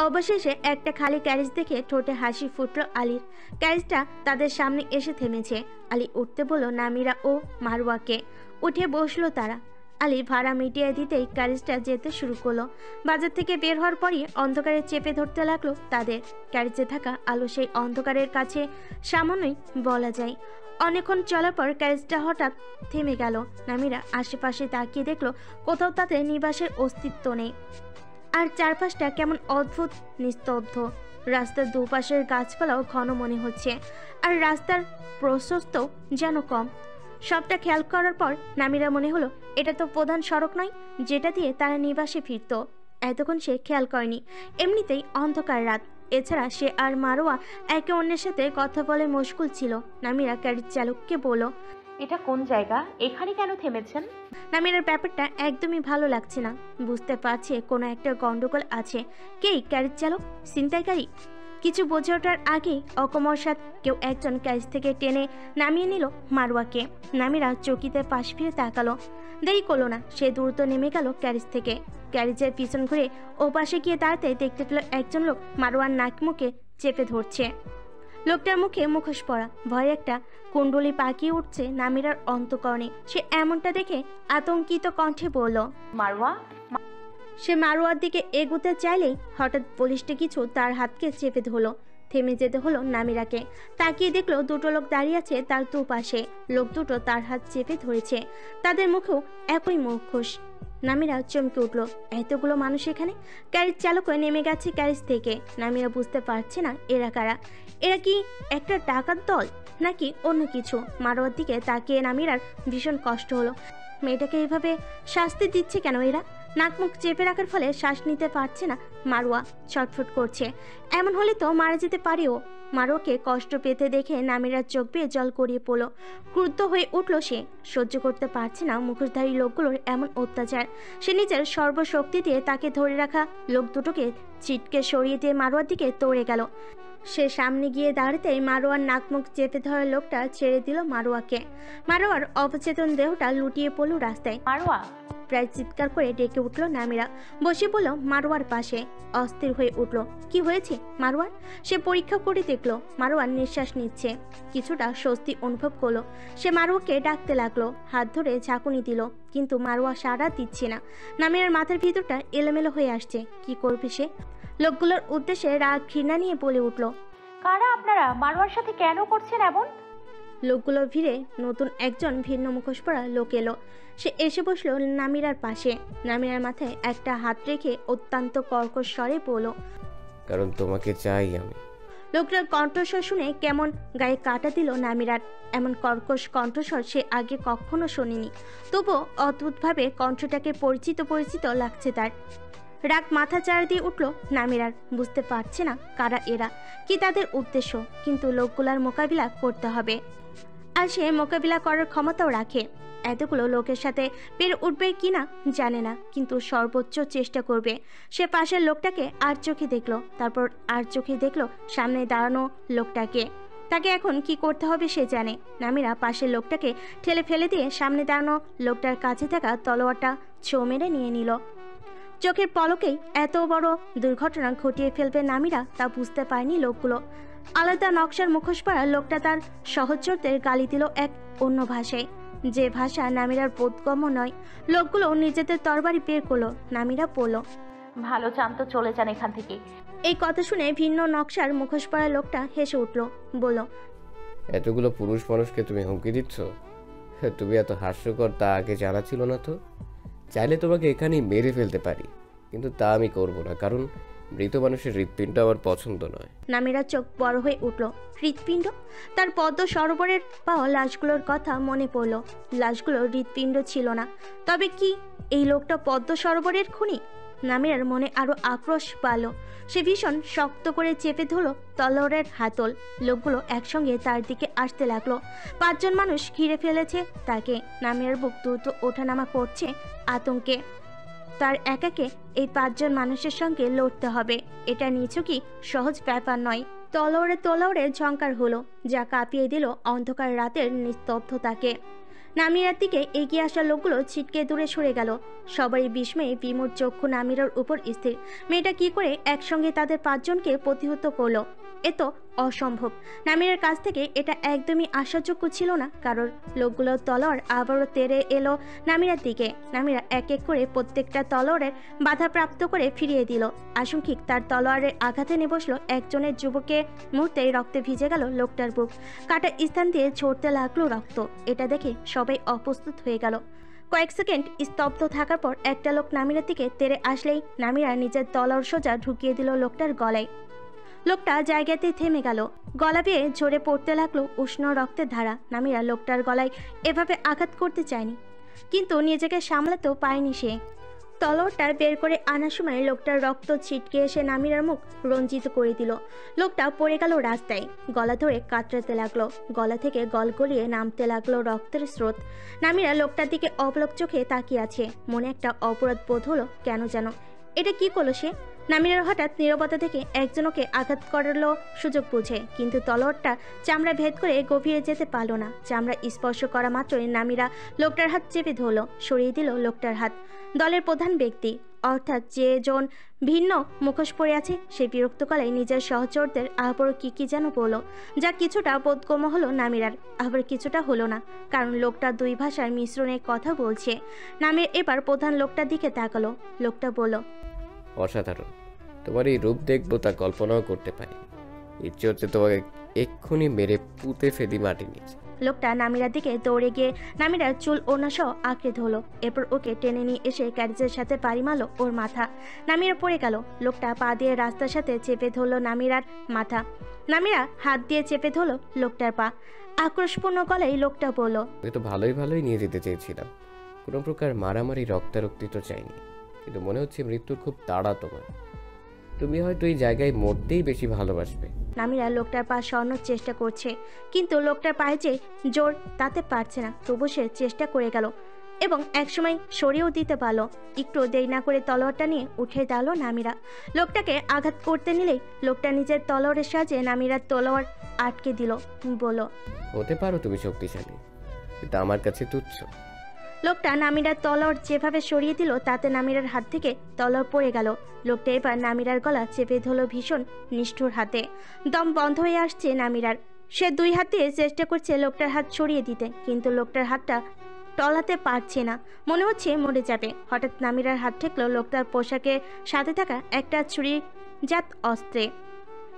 অবশেষে একটা খালি ক্যারেজ দেখে ঠোঁটে হাসি ফুটল আলীর। ক্যারেজটা তাদের সামনে এসে থেমেছে। আলী উঠতে বলল নামিরা ও মারওয়াকে। উঠে বসলো তারা। আলী ভাড়া মিটিয়ে দিতেই ক্যারেজটা যেতে শুরু করলো। বাজার থেকে বের হওয়ার পরই অন্ধকারে চেপে ধরতে লাগলো তাদের। ক্যারেজে থাকা আলো সেই অন্ধকারের কাছে সামান্যই বলা যায়। অনেকক্ষণ চলার পর ক্যারেজটা হঠাৎ থেমে গেল। নামিরা আশেপাশে তাকিয়ে দেখলো কোথাও তাদের নিবাসের অস্তিত্ব নেই। আর চারপাশটা কেমন অদ্ভুত নিস্তব্ধ। রাস্তার দুপাশের গাছপালাও ঘন মনে হচ্ছে, আর রাস্তার প্রশস্ত যেন কম। সবটা খেয়াল করার পর নামিরা মনে হলো এটা তো প্রধান সড়ক নয়, যেটা দিয়ে তারা নিবাসে ফিরত। এতক্ষণ সে খেয়াল করেনি। এমনিতেই অন্ধকার রাত, এছাড়া সে আর মারোয়া একে অন্যের সাথে কথা বলে মশগুল ছিল। নামিরা ক্যারেজ চালককে বলল, এটা কোন জায়গা? এখানে কেন থেমেছেন? নামিরার ব্যাপারটা একদমই ভালো লাগছে না। বুঝতে পারছে কোনো একটা গন্ডগোল আছে। কেই ক্যারেজ চালক? ছিনতাইকারী? কিছু বোঝে ওঠার আগেই অকমরসাৎ কেউ একজন ক্যারেজ থেকে টেনে নামিয়ে নিল মারওয়াকে। নামিরা চকিতে পাশ ফিরে তাকালো। দেরি করলো না, সে দ্রুত নেমে গেল ক্যারেজ থেকে। ক্যারেজের পিছন ঘুরে ও পাশে গিয়ে দাঁড়াতে দেখতে পেল একজন লোক মারওয়ার নাক মুখে চেপে ধরছে। লোকটার মুখে মুখোশ পরা, ভয়ে একটা কুণ্ডলি পাকিয়ে উঠছে নামিরার অন্তঃকরণে। সে এমনটা দেখে আতঙ্কিত কণ্ঠে বলল, মারওয়া। সে মারোয়ার দিকে এগোতে চাইলেই হঠাৎ বলিষ্ঠ কিছু তার হাতকে চেপে ধরল। থেমে যেতে হলো নামিরাকে। তাকিয়ে দেখলো দুটো লোক দাঁড়িয়ে আছে তার দুপাশে। লোক দুটো তার হাত চেপে ধরেছে, তাদের মুখেও একই মুখোশ। নামিরা চমকে উঠল, এতগুলো মানুষ এখানে? ক্যারেজ চালক নেমে গেছে ক্যারেজ থেকে। নামিরা বুঝতে পারছে না এরা কারা। এরা কি একটা ডাকাত দল নাকি অন্য কিছু? মারোয়ার দিকে তাকিয়ে নামিরার ভীষণ কষ্ট হলো। মেয়েটাকে এভাবে শাস্তি দিচ্ছে কেন এরা? নাক মুখ চেপে রাখার ফলে শ্বাস নিতে পারছে না মারোয়া, ছটফট করছে। এমন হলে তো মারা যেতে পারেও। মারোয়াকে কষ্ট পেতে দেখে নামিরার চোখ বেয়ে জল গড়িয়ে পড়ল। ক্রুদ্ধ হয়ে উঠল সে। সহ্য করতে পারছে না মুখোশধারী লোকগুলোর এমন অত্যাচার। সে নিজের সর্বশক্তি দিয়ে তাকে ধরে রাখা লোক দুটোকে চিটকে সরিয়ে দিয়ে মারোয়ার দিকে দৌড়ে গেল। সে সামনে গিয়ে দাঁড়াতেই মারোয়ার নাক মুখ চেপে ধরা লোকটা ছেড়ে দিল মারোয়াকে। মারোয়ার অবচেতন দেহটা লুটিয়ে পড়ল রাস্তায়। মারওয়া। প্রায় চিৎকার করে ডেকে উঠল নামিরা। বসে পড়ল মারোয়ার পাশে, অস্থির হয়ে উঠল। কি হয়েছে মারোয়ার? সে পরীক্ষা করে দেখল মারোয়ার নিঃশ্বাস নিচ্ছে। কিছুটা স্বস্তি অনুভব করলো। সে মারোয়াকে ডাকতে লাগলো, হাত ধরে ঝাঁকুনি দিল, কিন্তু মারোয়া সাড়া দিচ্ছে না। নামিরার মাথার ভিতরটা এলোমেলো হয়ে আসছে। কি করবে সে? লোকগুলোর উদ্দেশ্যে রাগ ঘৃণা নিয়ে বলে উঠল, কারা আপনারা? মারওয়ার সাথে কেন করছেন এমন? লোকগুলো ভিড়ে নতুন একজন ভিন্ন মুখোশ পরা লোক এলো। সে এসে বসলো নামিরার পাশে। নামিরার মাথায় একটা হাত রেখে অত্যন্ত কর্কশ স্বরে বলল, কারণ তোমাকে চাই আমি। লোকটার কণ্ঠস্বর শুনে কেমন গায়ে কাটা দিল নামিরার। এমন কর্কশ কণ্ঠস্বর সে আগে কখনো শোনেনি। তবুও অদ্ভুতভাবে কণ্ঠটাকে পরিচিত পরিচিত লাগছে তার। রাগ মাথা চাড়া দিয়ে উঠল নামিরার। বুঝতে পারছে না কারা এরা, কি তাদের উদ্দেশ্য, কিন্তু লোকগুলার মোকাবিলা করতে হবে। আর সে মোকাবিলা করার ক্ষমতাও রাখে। এতগুলো লোকের সাথে পেরে উঠবে কিনা জানে না, কিন্তু সর্বোচ্চ চেষ্টা করবে। সে পাশের লোকটাকে আর চোখে দেখলো, তারপর আর চোখে দেখলো সামনে দাঁড়ানো লোকটাকে। তাকে এখন কি করতে হবে সে জানে। নামিরা পাশের লোকটাকে ঠেলে ফেলে দিয়ে সামনে দাঁড়ানো লোকটার কাছে থাকা তলোয়ারটা ছো মেরে নিয়ে নিল। চোখের পলকেই এত বড় দুর্ঘটনা ঘটিয়ে ফেলবে নামিরা তা বুঝতে পারেনি লোকগুলো। আলাদা নকশার মুখোশ পরা লোকটা তার সহচরদের গালি দিল এক অন্য ভাষায়, যে ভাষা নামিরার বোধগম্য নয়। লোকগুলো নিজেদের তরবারি বের করলো। নামিরা বলল, ভালো চান তো চলে যান এখান থেকে। এই কথা শুনে ভিন্ন নকশার মুখোশ পরা লোকটা হেসে উঠল, বলল, এতগুলো পুরুষ মানুষকে তুমি হুমকি দিচ্ছ? তুমি এত হাস্যকর তা আগে জানা ছিল না তো। চাইলে তোমাকে এখানেই মেরে ফেলতে পারি, কিন্তু তা আমি করব না, কারণ মৃত মানুষের হৃৎপিণ্ড আমার পছন্দ নয়। নামিরা চোখ বড় হয়ে উঠল। হৃৎপিণ্ড? তার পদ্ম সরোবরের পাওয়া লাশগুলোর কথা মনে পড়ল। লাশগুলো হৃৎপিণ্ড ছিল না, তবে কি এই লোকটা পদ্ম সরোবরের খুনি? নামিরার মনে আরো আক্রোশ বাড়ল। সে ভীষণ শক্ত করে চেপে ধরল তলোয়ারের হাতল। লোকগুলো একসঙ্গে তার দিকে আসতে লাগলো। 5 জন মানুষ ঘিরে ফেলেছে তাকে। নামিরার বুক দ্রুত ওঠানামা করছে আতঙ্কে। তার একাকে এই 5 জন মানুষের সঙ্গে লড়তে হবে, এটা নিছকই সহজ ব্যাপার নয়। তলোয়ারে তলোয়ারে ঝংকার হলো, যা কাঁপিয়ে দিল অন্ধকার রাতের নিস্তব্ধতাকে। নামিরার দিকে এগিয়ে আসা লোকগুলো ছিটকে দূরে সরে গেল। সবারই বিস্ময়ে বিমূঢ় চক্ষু নামিরার উপর স্থির। মেয়েটা কি করে একসঙ্গে তাদের 5 জনকে প্রতিহত করলো? এ তো অসম্ভব। নামিরার কাছ থেকে এটা একদমই আশ্চর্যযোগ্য ছিল না। কারণ লোকগুলোর তলোয়ার আবারও তেড়ে এলো নামিরার দিকে। নামিরা এক এক করে প্রত্যেকটা তলোয়ারের বাধাপ্রাপ্ত করে ফিরিয়ে দিল। আশঙ্কিক তার তলোয়ারের আঘাতে নিয়ে বসলো একজনের যুবকের মুহূর্তেই রক্তে ভিজে গেল লোকটার বুক। কাটা স্থান দিয়ে ঝরতে লাগলো রক্ত। এটা দেখে সবাই অপ্রস্তুত হয়ে গেল। কয়েক সেকেন্ড স্তব্ধ থাকার পর একটা লোক নামিরার দিকে তেড়ে আসলেই নামিরা নিজের তলোয়ার সোজা ঢুকিয়ে দিল লোকটার গলায়। লোকটা জায়গাতেই থেমে গেল। গলা বেয়ে ঝরে পড়তে লাগলো উষ্ণ রক্তের ধারা। নামিরা লোকটার গলায় এভাবে আঘাত করতে চায়নি, কিন্তু নিজেকে সামলাতেও পায়নি সে। তলোয়ারটা বের করে আনার সময় লোকটার রক্ত ছিটকে এসে নামিরার মুখ রঞ্জিত করে দিল। লোকটা পড়ে গেল রাস্তায়। গলা ধরে কাতরাতে লাগলো। গলা থেকে গল গলিয়ে নামতে লাগলো রক্তের স্রোত। নামিরা লোকটার দিকে অবলক চোখে তাকিয়ে আছে। মনে একটা অপরাধ বোধ হলো কেন যেন। এটা কি করলো সে? নামিরার হঠাৎ নীরবতা থেকে একজনকে আঘাত করালো সুযোগ বুঝে, কিন্তু তলোয়ারটা চামড়া ভেদ করে গভীরে যেতে পারল না। চামড়া স্পর্শ করা মাত্রই নামিরা লোকটার হাত চেপে ধরল, সরিয়ে দিল লোকটার হাত। দলের প্রধান ব্যক্তি, অর্থাৎ যে জন ভিন্ন মুখোশ পরে আছে, সে বিরক্ত গলায় নিজের সহচরদের আবার কি যেন বলল, যা কিছুটা বোধগম্য হলো নামিরার, আবার কিছুটা হলো না। কারণ লোকটা 2 ভাষার মিশ্রণে কথা বলছে। নামির এবার প্রধান লোকটার দিকে তাকালো। লোকটা বলল, অসাধারণ। তোমার এই রূপ দেখবো তা কল্পনাও করতে পারি। ইচ্ছে হচ্ছে তোমাকে এক্ষুনি মেরে পুঁতে ফেলি মাটি নিচে। লোকটা নামিরার দিকে দৌড়ে গিয়ে নামিরার চুল ওড়নাসহ আঁকড়ে ধরলো। এরপর ওকে টেনে নিয়ে এসে ক্যারেজের সাথে পাড়ি মারলো ওর মাথা। নামিরা পড়ে গেল। লোকটা পা দিয়ে রাস্তার সাথে চেপে ধরলো নামিরার মাথা। নামিরা হাত দিয়ে চেপে ধরলো লোকটার পা। আক্রোশপূর্ণ গলায় লোকটা বলল, আমি তো ভালোই নিয়ে যেতে চেয়েছিলাম, কোনো প্রকার মারামারি রক্তারক্তি তো চাইনি, কিন্তু মনে হচ্ছে মৃত্যুর খুব তাড়া তোমার। তুমি হয়তো এই জায়গায় মরতেই বেশি ভালোবাসবে। নামিরা লোকটার পা সরানোর চেষ্টা করছে, কিন্তু লোকটার পায়ে যে জোর তাতে পারছে না। তবু সে চেষ্টা করে গেল এবং একসময় সরিয়েও দিতে পারলো। একটু দেরি না করে তলোয়ারটা নিয়ে উঠে দাঁড়ালো নামিরা। লোকটাকে আঘাত করতে নিলেই লোকটা নিজের তলোয়ারের সাহায্যে নামিরার তলোয়ার আটকে দিল। বলল, হতে পারো তুমি শক্তিশালী, কিন্তু আমার কাছে তুচ্ছ। লোকটা নামিরার তলোয়ার যেভাবে সরিয়ে দিল তাতে নামিরার হাত থেকে তলোয়ার পড়ে গেল। লোকটা এবার নামিরার গলা চেপে ধরল ভীষণ নিষ্ঠুর হাতে। দম বন্ধ হয়ে আসছে নামিরার। সে 2 হাত দিয়ে চেষ্টা করছে লোকটার হাত সরিয়ে দিতে, কিন্তু লোকটার হাতটা টলাতে পারছে না। মনে হচ্ছে মরে যাবে। হঠাৎ নামিরার হাত ঠেকলো লোকটার পোশাকের সাথে থাকা একটা ছুরিজাত অস্ত্রে।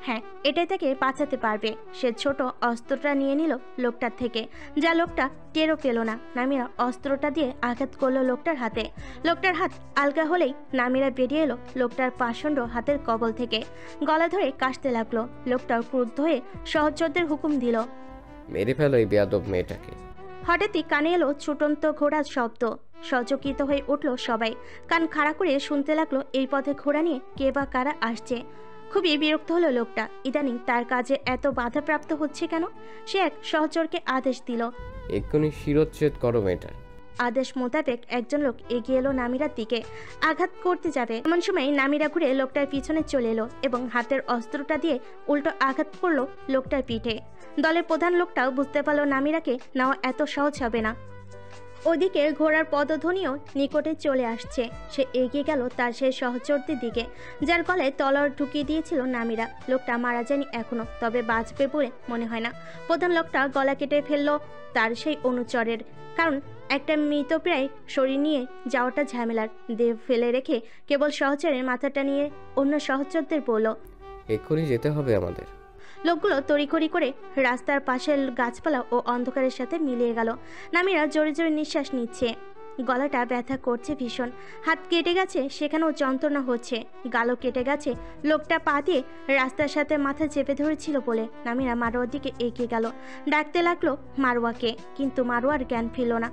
হ্যাঁ, এটাই তাকে বাঁচাতে পারবে। সে ছোট অস্ত্রটা নিয়ে নিল লোকটার থেকে, যা লোকটা টেরও পেল না। নামিরা অস্ত্রটা দিয়ে আঘাত করলো লোকটার হাতে। লোকটার হাত আলগা হলেই নামিরা বেরিয়ে এলো লোকটার পাষণ্ড হাতের কবল থেকে। গলা ধরে কাশতে লাগলো। লোকটাও ক্রুদ্ধ হয়ে সহচরদের হুকুম দিল, মেরে ফেলো এই বেয়াদব মেয়েটাকে। হঠাৎই কানে এলো ছুটন্ত ঘোড়ার শব্দ। সচকিত হয়ে উঠল সবাই। কান খাড়া করে শুনতে লাগলো এই পথে ঘোড়া নিয়ে কে বা কারা আসছে। খুবই বিরক্ত হলো লোকটা। ইদানিং তার কাজে এত বাধাপ্রাপ্ত হচ্ছে কেন? সে এক সহচরকে আদেশ দিল। এক্ষুনি শিরোচ্ছেদ করো মেয়েটার। আদেশ মোতাবেক একজন লোক এগিয়ে এলো নামিরার দিকে, আঘাত করতে যাবে। এমন সময় নামিরা ঘুরে লোকটার পিছনে চলে এলো এবং হাতের অস্ত্রটা দিয়ে উল্টো আঘাত করলো লোকটার পিঠে। দলের প্রধান লোকটাও বুঝতে পারলো নামিরাকে নেওয়া এত সহজ হবে না। ওদিকে ঘোড়ার পদধ্বনিও নিকটে চলে আসছে। সে এগিয়ে গেল তার সেই সহচরদের দিকে, যার গলায় তলোয়ার ঢুকিয়ে দিয়েছিল নামিরা। লোকটা মারা যায়নি এখনো, তবে বাঁচবে বলে মনে হয় না। প্রধান লোকটা গলা কেটে ফেললো তার সেই অনুচরের, কারণ একটা মৃতপ্রায় শরীর নিয়ে যাওয়াটা ঝামেলার। দেহ ফেলে রেখে কেবল সহচরের মাথাটা নিয়ে অন্য সহচরদের বলল, এক্ষুনি যেতে হবে আমাদের। লোকগুলো তড়িঘড়ি করে রাস্তার পাশের গাছপালা ও অন্ধকারের সাথে মিলিয়ে গেল। নামিরা জোরে জোরে নিঃশ্বাস নিচ্ছে। গলাটা ব্যথা করছে ভীষণ। হাত কেটে গেছে, সেখানেও যন্ত্রণা হচ্ছে। গালও কেটে গেছে। লোকটা পা দিয়ে রাস্তার সাথে মাথা চেপে ধরেছিল বলে নামিরা মারোয়ার দিকে এগিয়ে গেল। ডাকতে লাগলো মারোয়াকে, কিন্তু মারোয়ার জ্ঞান ফিরল না।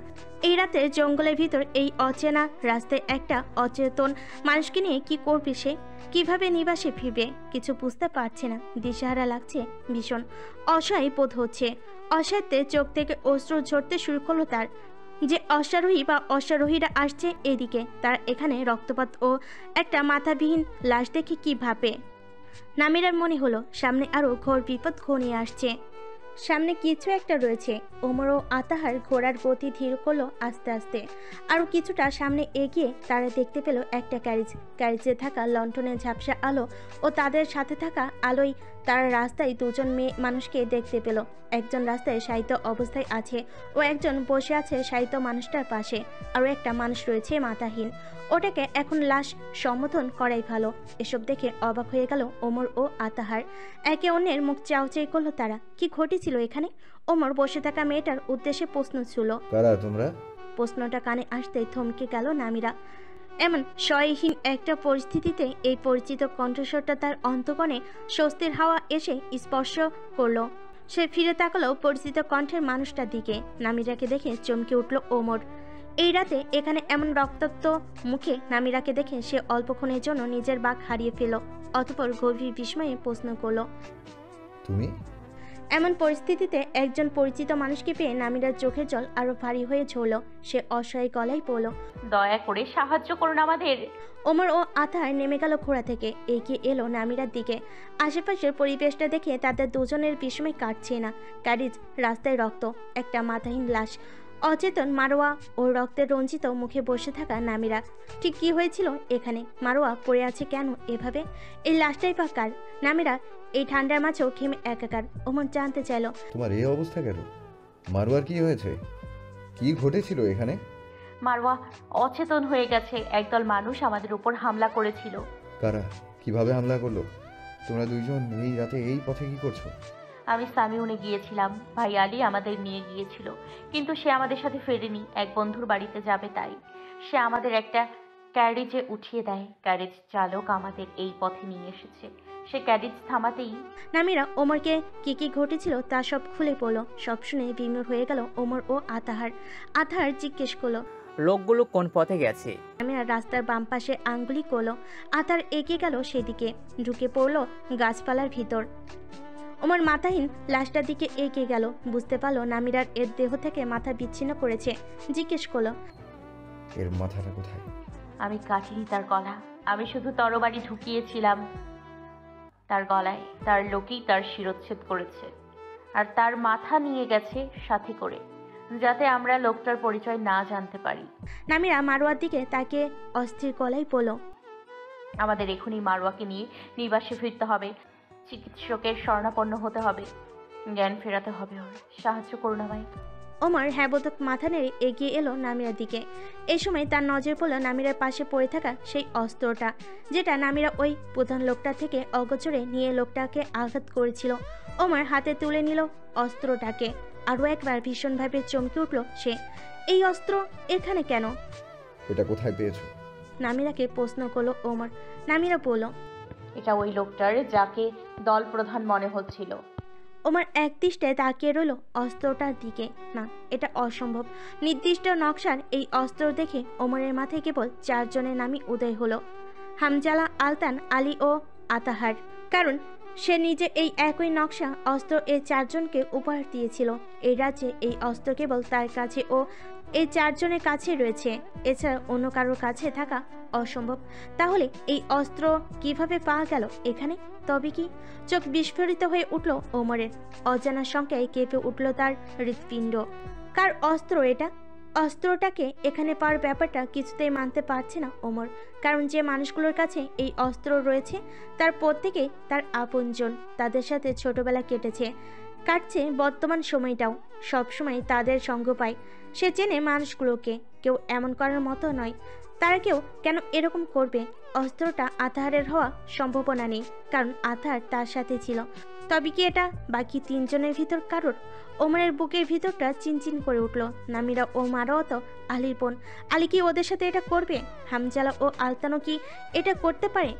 এই রাতে জঙ্গলের ভিতর এই অচেনা রাস্তায় একটা অচেতন মানুষকে নিয়ে কি করবে সে? কিভাবে নিবাসে ফিরবে? কিছু বুঝতে পারছে না। দিশাহারা লাগছে ভীষণ। অসহায় বোধ হচ্ছে। অসাধ্যে চোখ থেকে অশ্রু ঝরতে শুরু করলো তার। যে অশ্বারোহী বা অশ্বারোহীরা আসছে এদিকে, তার এখানে রক্তপাত ও একটা মাথাবিহীন লাশ দেখে কি ভাবে? নামিরার মনে হলো সামনে আরো ঘোর বিপদ ঘনিয়ে আসছে। সামনে কিছু একটা রয়েছে। ওমর ও আতাহার ঘোড়ার গতি ধীর করলো আস্তে আস্তে। আরও কিছুটা সামনে এগিয়ে তারা দেখতে পেল একটা ক্যারিজে থাকা লণ্ঠনের ঝাপসা আলো ও তাদের সাথে থাকা আলোয় তারা রাস্তায় দুজন মেয়ে মানুষকে দেখতে পেল। একজন রাস্তায় শায়িত অবস্থায় আছে ও একজন বসে আছে শায়িত মানুষটার পাশে। আরও একটা মানুষ রয়েছে মাথাহীন। ওটাকে এখন লাশ সম্বোধন করাই ভালো। এসব দেখে অবাক হয়ে গেল ওমর ও আতাহার। একে অন্যের মুখ চাউচাই করলো তারা। কি ঘটেছিল এখানে? ওমর বসে থাকা মেয়েটার উদ্দেশ্যে প্রশ্ন ছিল। কারা তোমরা? প্রশ্নটা কানে আসতে থমকে গেল নামিরা। এমন সয়হীন একটা পরিস্থিতিতে এই পরিচিত কণ্ঠস্বরটা তার অন্তকণে স্বস্তির হাওয়া এসে স্পর্শ করলো। সে ফিরে তাকালো পরিচিত কণ্ঠের মানুষটার দিকে। নামিরাকে দেখে চমকে উঠল ওমর। এই রাতে এখানে এমন রক্তাক্ত মুখে নামিরাকে দেখে সে অল্পক্ষণের জন্য নিজের বাক হারিয়ে ফেল। অতঃপর গভীর বিস্ময়ে প্রশ্ন করল, তুমি? এমন পরিস্থিতিতে একজন পরিচিত মানুষকে পেয়ে নামিরার চোখের জল আরো ভারী হয়ে ঝরল। সে অসহায় গলায় বলল, দয়া করে সাহায্য করুন আমাদের। ওমর ও আতার নেমে গেল ঘোড়া থেকে, এগিয়ে এলো নামিরার দিকে। আশেপাশের পরিবেশটা দেখে তাদের দুজনের বিস্ময় কাটছে না। ক্যারিজ, রাস্তায় রক্ত, একটা মাথাহীন লাশ, অচেতন মারোয়া ও রক্তে রঞ্জিত মুখে বসে থাকা নামিরা। ঠিক কি হয়েছিল এখানে? মারোয়া পড়ে আছে কেন এভাবে? এই লাশটাই বা কার? নামিরা এই ঠান্ডার মাঝেও ঘেমে একাকার। ওমর জানতে চাইল, তোমার এই অবস্থা কেন? মারোয়ার কি হয়েছে? কি ঘটেছিল এখানে? মারওয়া অচেতন হয়ে গেছে। একদল মানুষ আমাদের উপর হামলা করেছিল। কারা? কিভাবে হামলা করলো? তোমরা দুইজন এই রাতে এই পথে কি করছো? আমি সামিউনে গিয়েছিলাম, ভাই আলী আমাদের নিয়ে গিয়েছিল, কিন্তু সে আমাদের সাথে ফেরেনি। এক বন্ধুর বাড়িতে যাবে, তাই সে আমাদের একটা ক্যারেজে উঠিয়ে দেয়। ক্যারেজ চালক আমাদের এই পথে নিয়ে এসেছে। সে ক্যারেজ থামাতেই নামিরা ওমরকে কি কি ঘটেছিল তা সব খুলে পড়ল। সব শুনে বিমূঢ় হয়ে গেল ওমর ও আতাহার। আতাহার জিজ্ঞেস করলো, লোকগুলো কোন পথে গেছে? নামিরা রাস্তার বাম পাশে আঙ্গুলি করলো। আতার এগিয়ে গেল সেদিকে, ঢুকে পড়লো গাছপালার ভিতর। ওমর মাথাহীন লাশটার দিকে এগিয়ে গেল। বুঝতে পারলো নামিরার এর দেহ থেকে মাথা বিচ্ছিন্ন করেছে। জিজ্ঞেস করলো, এর মাথাটা কোথায়? আমি কাটিনি তার গলা, আমি শুধু তরবারি ঢুকিয়েছিলাম তার গলায়। তার লোকেই তার শিরোচ্ছেদ করেছে, আর তার মাথা নিয়ে গেছে সাথে করে, যাতে আমরা লোকটার পরিচয় না জানতে পারি। নামিরা মারোয়ার দিকে তাকে অস্থির গলায় বলল, আমাদের এখনই মারওয়াকে নিয়ে নিবাসে ফিরতে হবে। চিকিৎসকের শরণাপন্ন হতে হবে, জ্ঞান ফেরাতে হবে ওর। সাহায্য করুন আমায়। ওমর হ্যাবোধক মাথা নেড়ে এগিয়ে এলো নামিরার দিকে। এই সময় তার নজর পড়ল নামিরার পাশে পড়ে থাকা সেই অস্ত্রটা, যেটা নামিরা ওই প্রধান লোকটা থেকে অগোচরে নিয়ে লোকটাকে আঘাত করেছিল। ওমর হাতে তুলে নিল অস্ত্রটাকে। আরও একবার ভীষণভাবে চমকে উঠল সে। এই অস্ত্র এখানে কেন? এটা কোথায় পেয়েছো? নামিরাকে প্রশ্ন করলো ওমর। নামিরা বলল, এটা ওই লোকটার যাকে দল প্রধান মনে হচ্ছিল। ওমর একদৃষ্টে তাকিয়ে রইল অস্ত্রটার দিকে। না, এটা অসম্ভব। নির্দিষ্ট নকশার এই অস্ত্র দেখে ওমরের মাথায় কেবল 4 জনের নামই উদয় হলো, হামজালা, আলতান, আলী ও আতাহার। কারণ সে নিজে এই একই নকশা অস্ত্র এই 4 জনকে উপহার দিয়েছিল। এই রাজ্যে এই অস্ত্র কেবল তার কাছে ও এই 4 জনের কাছে রয়েছে, এছাড়া অন্য কারোর কাছে থাকা অসম্ভব। তাহলে এই অস্ত্র কিভাবে পাওয়া গেল এখানে? তবে কি? চোখ বিস্ফোরিত হয়ে উঠল ওমরের। অজানা সংখ্যায় কেঁপে উঠল তার হৃৎপিণ্ড। কার অস্ত্র এটা? অস্ত্রটাকে এখানে পাওয়ার ব্যাপারটা কিছুতেই মানতে পারছে না ওমর। কারণ যে মানুষগুলোর কাছে এই অস্ত্র রয়েছে তার প্রত্যেকেই তার আপনজন, তাদের সাথে ছোটবেলা কেটেছে, কাটছে বর্তমান সময়টাও, সবসময় তাদের সঙ্গ পায়। সে চেনে মানুষগুলোকে, কেউ এমন করার মতো নয়। তারা কেউ কেন এরকম করবে? অস্ত্রটা আতাহারের হওয়া সম্ভাবনা নেই, কারণ আতাহার তার সাথে ছিল। তবে কি এটা বাকি 3 জনের ভিতর কারোর? ওমরের বুকের ভিতরটা চিনচিন করে উঠল। নামিরা ও মারাও তো আলীর বোন। আলী কি ওদের সাথে এটা করবে? হামজালা ও আলতানো কি এটা করতে পারে?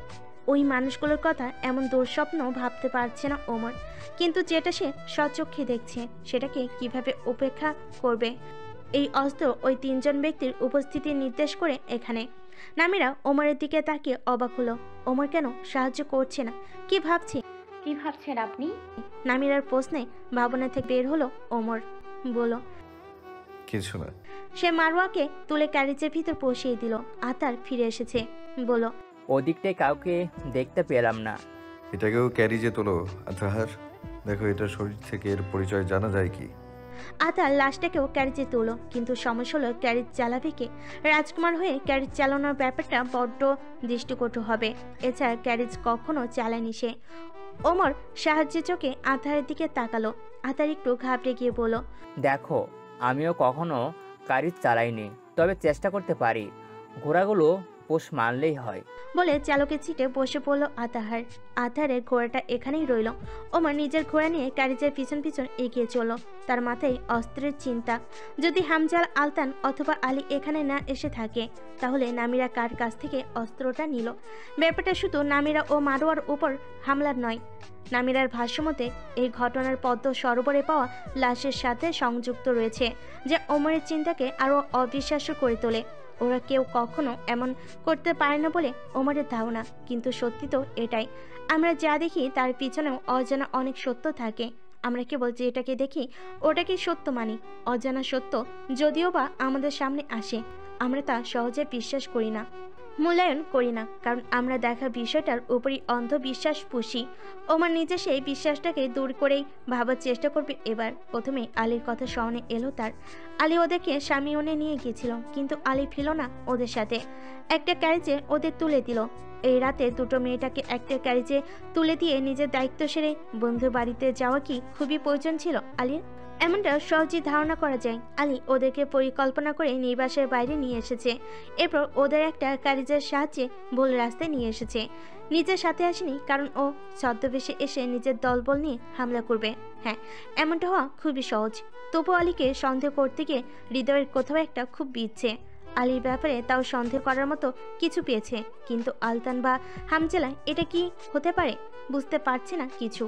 ওই মানুষগুলোর কথা এমন দুঃস্বপ্ন ভাবতে পারছে না ওমর, কিন্তু যেটা সে স্বচক্ষে দেখছে সেটাকে কিভাবে উপেক্ষা করবে? এই অস্ত্র ওই 3 জন ব্যক্তির উপস্থিতি নির্দেশ করে এখানে। নামিরা ওমরের দিকে তাকিয়ে অবাক হলো। ওমর কেন সাহায্য করছে না? কি ভাবছে? কি ভাবছেন আপনি? নামিরার প্রশ্নে ভাবনা থেকে বের হলো ওমর। বলো, কিছু না। সে মারওয়াকে তুলে ক্যারেজের ভিতর বসিয়ে দিল। আতার ফিরে এসেছে। বলো, ওদিকটায় কাউকে দেখতে পেলাম না। এটাকেও ক্যারিজে তোলো আজহার। দেখো এটার শরীর থেকে এর পরিচয় জানা যায় কি? আতার লাশটাকেও ক্যারেজে তুলো, কিন্তু সমস্যা হলো ক্যারেজ চালাবে কে? রাজকুমার হয়ে ক্যারেজ চালানোর ব্যাপারটা বড্ড দৃষ্টিকটু হবে। এছাড়া ক্যারেজ কখনো চালায়নি সে। ওমর সাহায্যের চোখে আতারের দিকে তাকালো। আতার একটু ঘাবড়ে গিয়ে বলল, দেখো, আমিও কখনো গাড়ি চালাইনি, তবে চেষ্টা করতে পারি। ঘোড়াগুলো পোষ মানলেই হয়। বলে চালকের সিটে বসে পড়ল আতাহার। আতাহারের ঘোড়াটা এখানেই রইল। ওমর নিজের ঘোড়া নিয়ে ক্যারেজের পিছন পিছন এগিয়ে চলল। তার মাথায় অস্ত্রের চিন্তা। যদি হামজাল, আলতান অথবা আলী এখানে না এসে থাকে, তাহলে নামিরা কার কাছ থেকে অস্ত্রটা নিল? ব্যাপারটা শুধু নামিরা ও মারোয়ার উপর হামলার নয়। নামিরার ভাষ্যমতে এই ঘটনার পদ্ম সরোবরে পাওয়া লাশের সাথে সংযুক্ত রয়েছে, যা ওমরের চিন্তাকে আরও অবিশ্বাস্য করে তোলে। ওরা কেউ কখনো এমন করতে পারে না বলে ওমরের ধারণা, কিন্তু সত্যি তো এটাই। আমরা যা দেখি তার পিছনেও অজানা অনেক সত্য থাকে। আমরা কেবল যেটাকে দেখি ওটাকে সত্য মানি। অজানা সত্য যদিও বা আমাদের সামনে আসে, আমরা তা সহজে বিশ্বাস করি না, মূল্যায়ন করি না, কারণ আমরা দেখা বিষয়টার উপরই অন্ধবিশ্বাস পুষি। ওমর নিজে সেই বিশ্বাসটাকে দূর করেই ভাবার চেষ্টা করবে এবার। প্রথমে আলীর কথা স্মরণে এলো তার। আলী ওদেরকে শামিয়নে নিয়ে গিয়েছিল, কিন্তু আলী ফিরল না ওদের সাথে। একটা ক্যারেজে ওদের তুলে দিল। এই রাতে দুটো মেয়েটাকে একটা ক্যারেজে তুলে দিয়ে নিজের দায়িত্ব সেরে বন্ধুর বাড়িতে যাওয়া কি খুবই প্রয়োজন ছিল আলীর? এমনটা সহজেই ধারণা করা যায়। আলী ওদেরকে পরিকল্পনা করে নিবাসের বাইরে নিয়ে এসেছে। এরপর ওদের একটা ক্যারেজের সাহায্যে ভুল রাস্তায় নিয়ে এসেছে। নিজের সাথে আসেনি, কারণ ও ছদ্মবেশে এসে নিজের দলবল নিয়ে হামলা করবে। হ্যাঁ, এমনটা হওয়া খুবই সহজ। তবু আলীকে সন্দেহ করতে গিয়ে হৃদয়ের কোথাও একটা খুব বিচ্ছে। আলীর ব্যাপারে তাও সন্দেহ করার মতো কিছু পেয়েছে, কিন্তু আলতান বা হামজালা এটা কি হতে পারে বুঝতে পারছে না কিছু।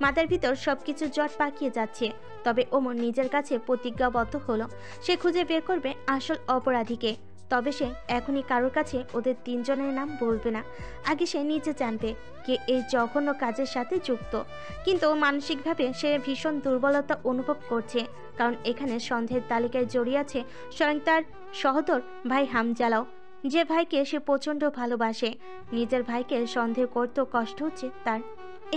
মাথার ভিতর সবকিছু জট পাকিয়ে যাচ্ছে। তবে ওমর নিজের কাছে প্রতিজ্ঞাবদ্ধ হলো, সে খুঁজে বের করবে আসল অপরাধীকে। তবে সে এখনই কারোর কাছে ওদের 3 জনের নাম বলবে না। আগে সে নিজে জানবে কে এই জঘন্য কাজের সাথে যুক্ত। কিন্তু মানসিকভাবে সে ভীষণ দুর্বলতা অনুভব করছে, কারণ এখানে সন্দেহের তালিকায় জড়িয়ে আছে স্বয়ং তার সহোদর ভাই হামজালাও, যে ভাইকে সে প্রচণ্ড ভালোবাসে। নিজের ভাইকে সন্দেহ করতেও কষ্ট হচ্ছে তার।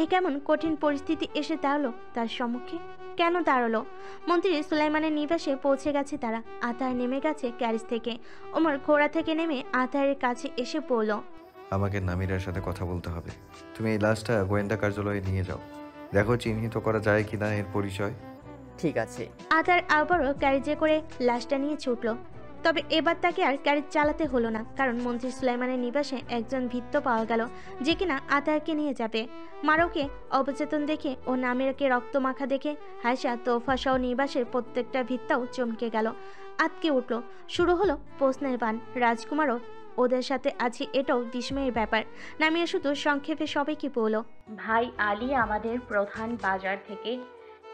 এ কেমন কঠিন পরিস্থিতি এসে দাঁড়ালো তার সম্মুখে? কেন দাঁড়ালো? মন্ত্রী সুলাইমানের নিবাসে পৌঁছে গেছে তারা। আতাহার নেমে গেছে ক্যারেজ থেকে। ওমর ঘোড়া থেকে নেমে আতাহারের কাছে এসে পড়ল। আমাকে নামিরার সাথে কথা বলতে হবে। তুমি এই লাশটা গোয়েন্দা কার্যালয়ে নিয়ে যাও, দেখো চিহ্নিত করা যায় কিনা এর পরিচয়। ঠিক আছে। আতার আবারও ক্যারেজে করে লাশটা নিয়ে ছুটল। তবে এবার তাকে আর ক্যারেজ চালাতে হলো না, কারণ মন্ত্রী সুলাইমানের নিবাসে একজন ভৃত্য পাওয়া গেল যে কিনা আতারকে নিয়ে যাবে। মারোকে অবচেতন দেখে ও নামিরাকে রক্তমাখা দেখে হাসা তোফা সহ নিবাসের প্রত্যেকটা ভিত্তাও চমকে গেল, আতকে উঠল। শুরু হলো প্রশ্নের বান। রাজকুমারও ওদের সাথে আছে, এটাও বিস্ময়ের ব্যাপার। নামিরা শুধু সংক্ষেপে সবাইকে বলল, ভাই আলী আমাদের প্রধান বাজার থেকে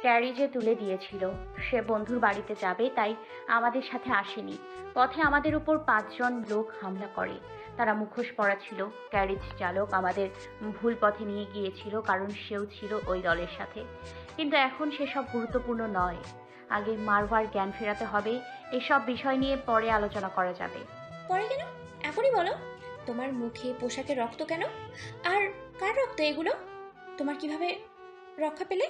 ক্যারিজে তুলে দিয়েছিল। সে বন্ধুর বাড়িতে যাবে, তাই আমাদের সাথে আসেনি। পথে আমাদের উপর 5 জন লোক হামলা করে। তারা মুখোশ পরা ছিল। ক্যারিজ চালক আমাদের ভুল পথে নিয়ে গিয়েছিল, কারণ সেও ছিল ওই দলের সাথে। কিন্তু এখন সেসব গুরুত্বপূর্ণ নয়। আগে মারওয়ার জ্ঞান ফেরাতে হবে। এসব বিষয় নিয়ে পরে আলোচনা করা যাবে। পরে কেন? এখনই বলো। তোমার মুখে পোশাকে রক্ত কেন? আর কার রক্ত এগুলো? তোমার কিভাবে রক্ষা পেলে?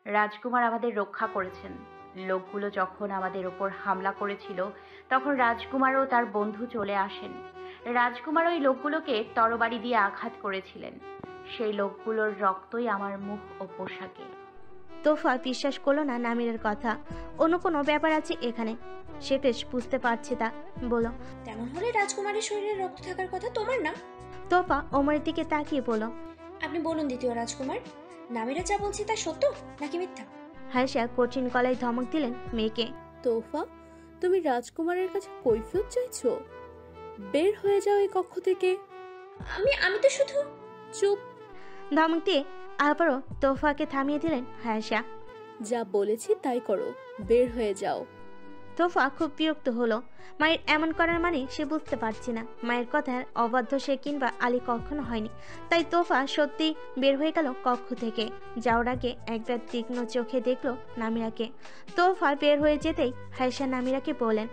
রাজকুমার আমাদের রক্ষা করেছেন। লোকগুলো যখন আমাদের ওপর হামলা করেছিল, তখন রাজকুমার ও তার বন্ধু চলে আসেন। রাজকুমার ওই লোকগুলোকে তরবারি দিয়ে আঘাত করেছিলেন। সেই লোকগুলোর রক্তই আমার মুখ ও পোশাকে। তোফা বিশ্বাস করলো না নামিরের কথা। অন্য কোনো ব্যাপার আছে এখানে, সে বেশ বুঝতে পারছে তা। বলো, তেমন হলে রাজকুমারের শরীরে রক্ত থাকার কথা তোমার না? তোফা ওমরের দিকে তাকিয়ে বলো, আপনি বলুন দ্বিতীয় রাজকুমার, নামিরা যা বলছি তা সত্য নাকি মিথ্যা? হাসা কঠিন গলায় ধমক দিলেন মেয়েকে। তোফা, তুমি রাজকুমারের কাছে কৈফিয়ত চাইছো? বের হয়ে যাও এই কক্ষ থেকে। আমি তো শুধু। চুপ। ধমক দিয়ে আবারও তোফাকে থামিয়ে দিলেন হাসা। যা বলেছি তাই করো, বের হয়ে যাও। তোফা খুব বিরক্ত হলো। মায়ের এমন করার মানে সে বুঝতে পারছে না। মায়ের কথার অবাধ্য সে কিংবা আলী কখনো হয়নি। তাই তোফা সত্যি বের হয়ে গেল কক্ষ থেকে। যাওয়ার আগে একবার তীক্ষ্ণ চোখে দেখলো নামিরাকে। তোফা বের হয়ে যেতেই হাইসা নামিরাকে বলেন,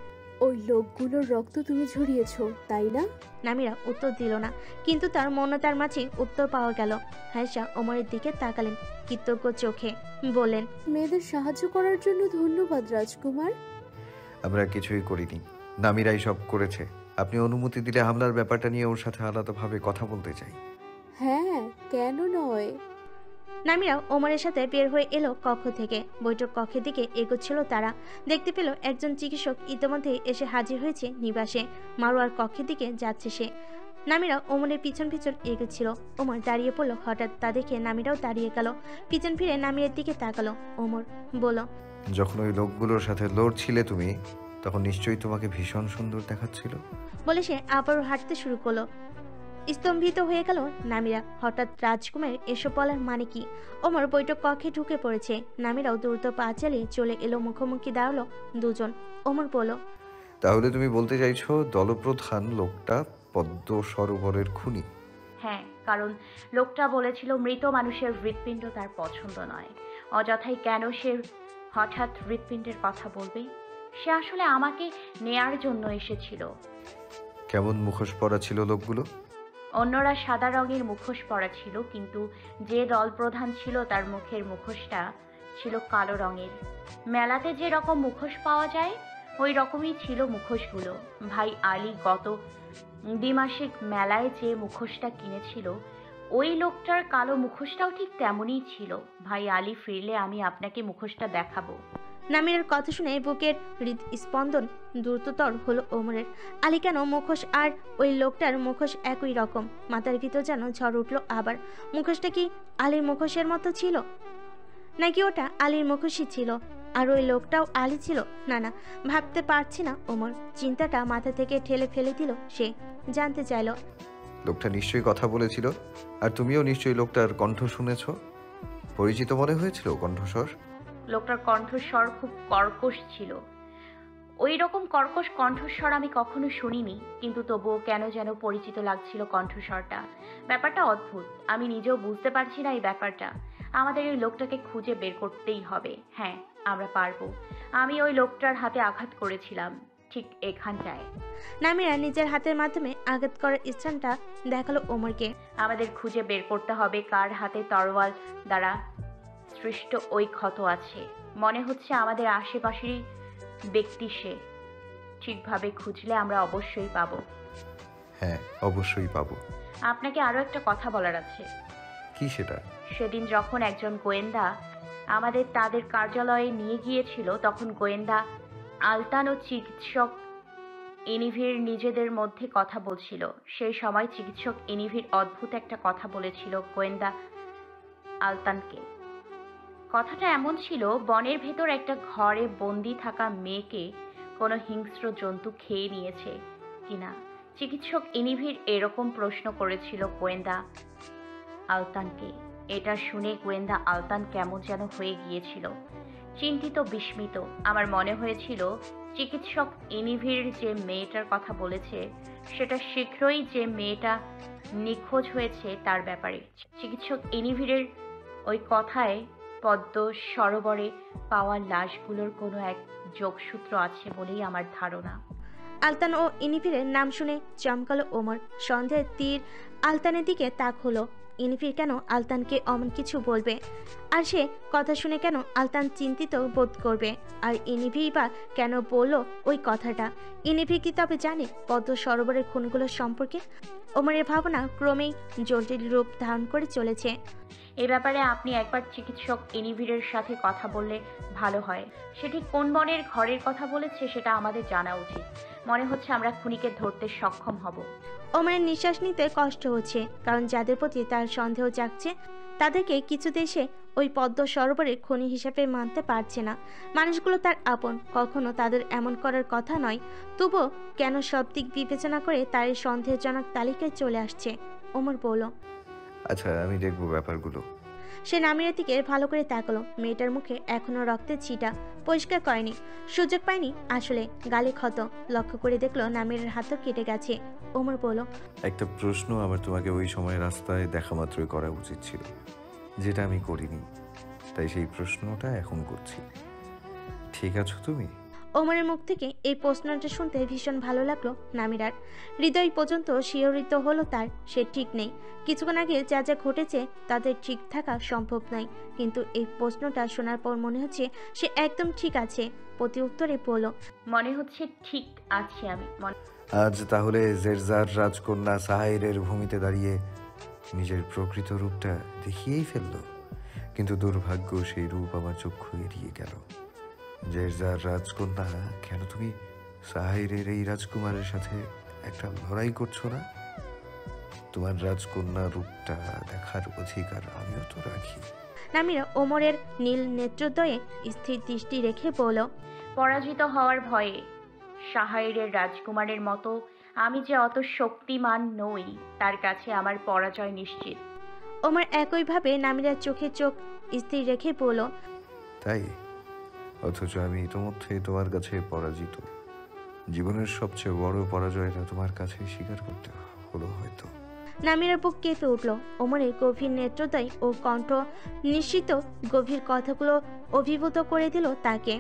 ওই লোকগুলোর রক্ত তুমি ঝরিয়েছো তাই না? নামিরা উত্তর দিল না, কিন্তু তার মনতার মাঝে উত্তর পাওয়া গেল। হাইসা ওমরের দিকে তাকালেন কৃতজ্ঞ চোখে, বলেন, মেয়েদের সাহায্য করার জন্য ধন্যবাদ রাজকুমার। আমরা কিছুই করিনি, নামিরাই সব করেছে। আপনি অনুমতি দিলে হামলার ব্যাপারটা নিয়ে ওর সাথে আলাদাভাবে কথা বলতে চাই। হ্যাঁ, কেন নয়। নামিরা ওমরের সাথে বের হয়ে এলো কক্ষ থেকে। বৈঠক কক্ষের দিকে এগোচ্ছিল তারা। দেখতে পেল একজন চিকিৎসক ইতিমধ্যে এসে হাজির হয়েছে নিবাসে। মারোয়ার কক্ষের দিকে যাচ্ছে সে। নামিরা ওমরের পিছন পিছন এগোচ্ছিল। ওমর দাঁড়িয়ে পড়লো। হঠাৎ তা দেখে নামিরাও দাঁড়িয়ে গেল। পিছন ফিরে নামিরার দিকে তাকালো। ওমর বলল, যখন ওই লোকগুলোর সাথে লড়ছিলে তুমি, তখন নিশ্চয়ই তোমাকে ভীষণ সুন্দর দেখাচ্ছিল। বলে সে আবারও হাঁটতে শুরু করলো। স্তম্ভিত হয়ে গেল নামিরা। হঠাৎ রাজকুমার এসব বলার মানে কি? ওমর বৈঠক কক্ষে ঢুকে পড়েছে। নামিরাও দ্রুত পা চালিয়ে চলে এলো। মুখোমুখি দাঁড়ালো দুজন। ওমর বলল, তাহলে তুমি বলতে চাইছো দলপ্রধান লোকটা পদ্ম সরোবরের খুনি? হ্যাঁ, কারণ লোকটা বলেছিল মৃত মানুষের হৃৎপিণ্ড তার পছন্দ নয়। অযথাই কেন সে হঠাৎ হৃৎপিণ্ডের কথা বলবে? সে আসলে আমাকে নেয়ার জন্য এসেছিল। কেমন মুখোশ পরা ছিল লোকগুলো? অন্যরা সাদা রঙের মুখোশ পরা ছিল, কিন্তু যে দল প্রধান ছিল তার মুখের মুখোশটা ছিল কালো রঙের। মেলাতে যে রকম মুখোশ পাওয়া যায় ওই রকমই ছিল মুখোশগুলো। ভাই আলী গত দ্বিমাসিক মেলায় যে মুখোশটা কিনেছিল, ওই লোকটার কালো মুখোশটাও ঠিক তেমনই ছিল। ভাই আলী ফিরলে আমি আপনাকে মুখোশটা দেখাবো। নামিরার কথা শুনে বুকের হৃদস্পন্দন দ্রুততর হলো ওমরের। আলী কেন মুখোশ আর ওই লোকটার মুখোশ একই রকম? মাথার ভিতর যেন ঝড় উঠলো আবার। মুখোশটা কি আলীর মুখোশের মতো ছিল, নাকি ওটা আলীর মুখোশই ছিল আর ওই লোকটাও আলী ছিল? না না, ভাবতে পারছি না ওমর। চিন্তাটা মাথা থেকে ঠেলে ফেলে দিল সে। জানতে চাইল, লোকটা নিশ্চয়ই কথা বলেছিল, আর তুমিও নিশ্চয়ই লোকটার কণ্ঠ শুনেছ। পরিচিত মনে হয়েছিল কণ্ঠস্বর? লোকটার কণ্ঠস্বর খুব কর্কশ ছিল। ওই রকম কর্কশ কণ্ঠস্বর আমি কখনো শুনিনি, কিন্তু তবুও কেন যেন পরিচিত লাগছিল কণ্ঠস্বরটা। ব্যাপারটা অদ্ভুত, আমি নিজেও বুঝতে পারছি না এই ব্যাপারটা। আমাদের ওই লোকটাকে খুঁজে বের করতেই হবে। হ্যাঁ, আমরা পারবো। আমি ওই লোকটার হাতে আঘাত করেছিলাম, ঠিক এখানটায়। নামিরা নিজের হাতের মাধ্যমে আঘাত করার স্থানটা দেখালো ওমরকে। আমাদের খুঁজে বের করতে হবে কার হাতে তরোয়াল দ্বারা সৃষ্ট ওই ক্ষত আছে। মনে হচ্ছে আমাদের আশেপাশেরই ব্যক্তি সে। ঠিকভাবে খুঁজলে আমরা অবশ্যই পাবো। হ্যাঁ, অবশ্যই পাবো। আপনাকে আরো একটা কথা বলার আছে। কি সেটা? সেদিন যখন একজন গোয়েন্দা আমাদের তাদের কার্যালয়ে নিয়ে গিয়েছিল, তখন গোয়েন্দা আলতান ও চিকিৎসক এনিভির নিজেদের মধ্যে কথা বলছিল। সেই সময় চিকিৎসক এনিভির অদ্ভুত একটা কথা বলেছিল গোয়েন্দা আলতানকে। কথাটা এমন ছিল, বনের ভেতর একটা ঘরে বন্দি থাকা মেয়েকে কোনো হিংস্র জন্তু খেয়ে নিয়েছে কিনা। চিকিৎসক এনিভির এরকম প্রশ্ন করেছিল গোয়েন্দা আলতানকে। এটা শুনে গোয়েন্দা আলতান কেমন যেন হয়ে গিয়েছিল, চিন্তিত, বিস্মিত। আমার মনে হয়েছিল চিকিৎসক এনিভির যে মেয়েটার কথা বলেছে সেটা শীঘ্রই যে মেয়েটা নিখোঁজ হয়েছে তার ব্যাপারে। চিকিৎসক এনিভিরের ওই কথায় পদ্ম সরোবরে পাওয়া লাশগুলোর কোনো এক যোগসূত্র আছে বলেই আমার ধারণা। আলতান ও ইনিফিরের নাম শুনে চমকালো ওমর। সন্দেহের তীর আলতানের দিকে তাক হলো। ইনিফির কেন আলতানকে অমন কিছু বলবে? আর সে কথা শুনে কেন আলতান চিন্তিত বোধ করবে? আর ইনিভি বা কেন বলল ওই কথাটা? ইনিভি কি তবে জানে পদ্ম সরোবরের খুনগুলো সম্পর্কে? ওমরের ভাবনা ক্রমেই জটিল রূপ ধারণ করে চলেছে। এ ব্যাপারে আপনি একবার চিকিৎসক এনিভিরের সাথে কথা বললে ভালো হয়। সেটি কোন বনের ঘরের কথা বলেছে সেটা আমাদের জানা উচিত। মনে হচ্ছে আমরা খুনিকে ধরতে সক্ষম হব। ওমরের নিঃশ্বাস নিতে কষ্ট হচ্ছে, কারণ যাদের প্রতি তার সন্দেহ জাগছে তাদেরকে কিছু দেশে ওই পদ্ম সরোবরের খনি হিসেবে মানতে পারছে না। মানুষগুলো তার আপন, কখনো তাদের এমন করার কথা নয়। তবুও কেন সব দিক বিবেচনা করে তার এই সন্দেহজনক তালিকায় চলে আসছে? ওমর বলল, আচ্ছা, আমি দেখবো ব্যাপারগুলো। সে নামিরার দিকে ভালো করে তাকালো। মেয়েটার মুখে এখনো রক্তের ছিটা পরিষ্কার করেনি, সুযোগ পায়নি আসলে। গালে ক্ষত, লক্ষ্য করে দেখলো নামিরার হাতও কেটে গেছে। ওমর বলল, একটা প্রশ্ন আমার তোমাকে ওই সময় রাস্তায় দেখা মাত্রই করা উচিত ছিল, যেটা আমি করিনি। তাই সেই প্রশ্নটা এখন করছি। ঠিক আছো তুমি? ওমরের মুখ থেকে এই প্রশ্নটা শুনতে ভীষণ ভালো লাগলো নামিরার। হৃদয় পর্যন্ত শিহরিত হলো তার। সে ঠিক নেই। কিছুক্ষণ আগে যা যা ঘটেছে তাদের ঠিক থাকা সম্ভব নয়, কিন্তু এই প্রশ্নটা শোনার পর মনে হচ্ছে সে একদম ঠিক আছে। প্রতি উত্তরে বলল, মনে হচ্ছে ঠিক আছি আমি। আজ তাহলে জেরজার রাজকন্যা সাহাইরের ভূমিতে দাঁড়িয়ে নিজের প্রকৃত রূপটা দেখিয়েই ফেলল। কিন্তু দুর্ভাগ্য, সেই রূপ আমার চক্ষু এড়িয়ে গেল। জেরজার রাজকন্যা, কেন তুমি সাহাইরের এই রাজকুমারের সাথে একটা লড়াই করছো না? তোমার রাজকন্যা রূপটা দেখার অধিকার আমিও তো রাখি। নামিরা ওমরের নীল নেত্রদ্বয়ে স্থির দৃষ্টি রেখে বলল, পরাজিত হওয়ার ভয়ে সাহাইরের রাজকুমারের মতো আমি যে অত শক্তিমান নই, তার কাছে আমার পরাজয় নিশ্চিত। ওমর একইভাবে নামিরার চোখে চোখ স্থির রেখে বলল, তাই? অথচ আমি ইতোমধ্যে তোমার কাছে পরাজিত। জীবনের সবচেয়ে বড় পরাজয়টা তোমার কাছে স্বীকার করতে হলো হয়তো। নামিরার বুক কেঁপে উঠল। ওমরের গভীর নেত্রদ্বয় ও কণ্ঠ নিশ্চিত গভীর কথাগুলো অভিভূত করে দিল তাকে।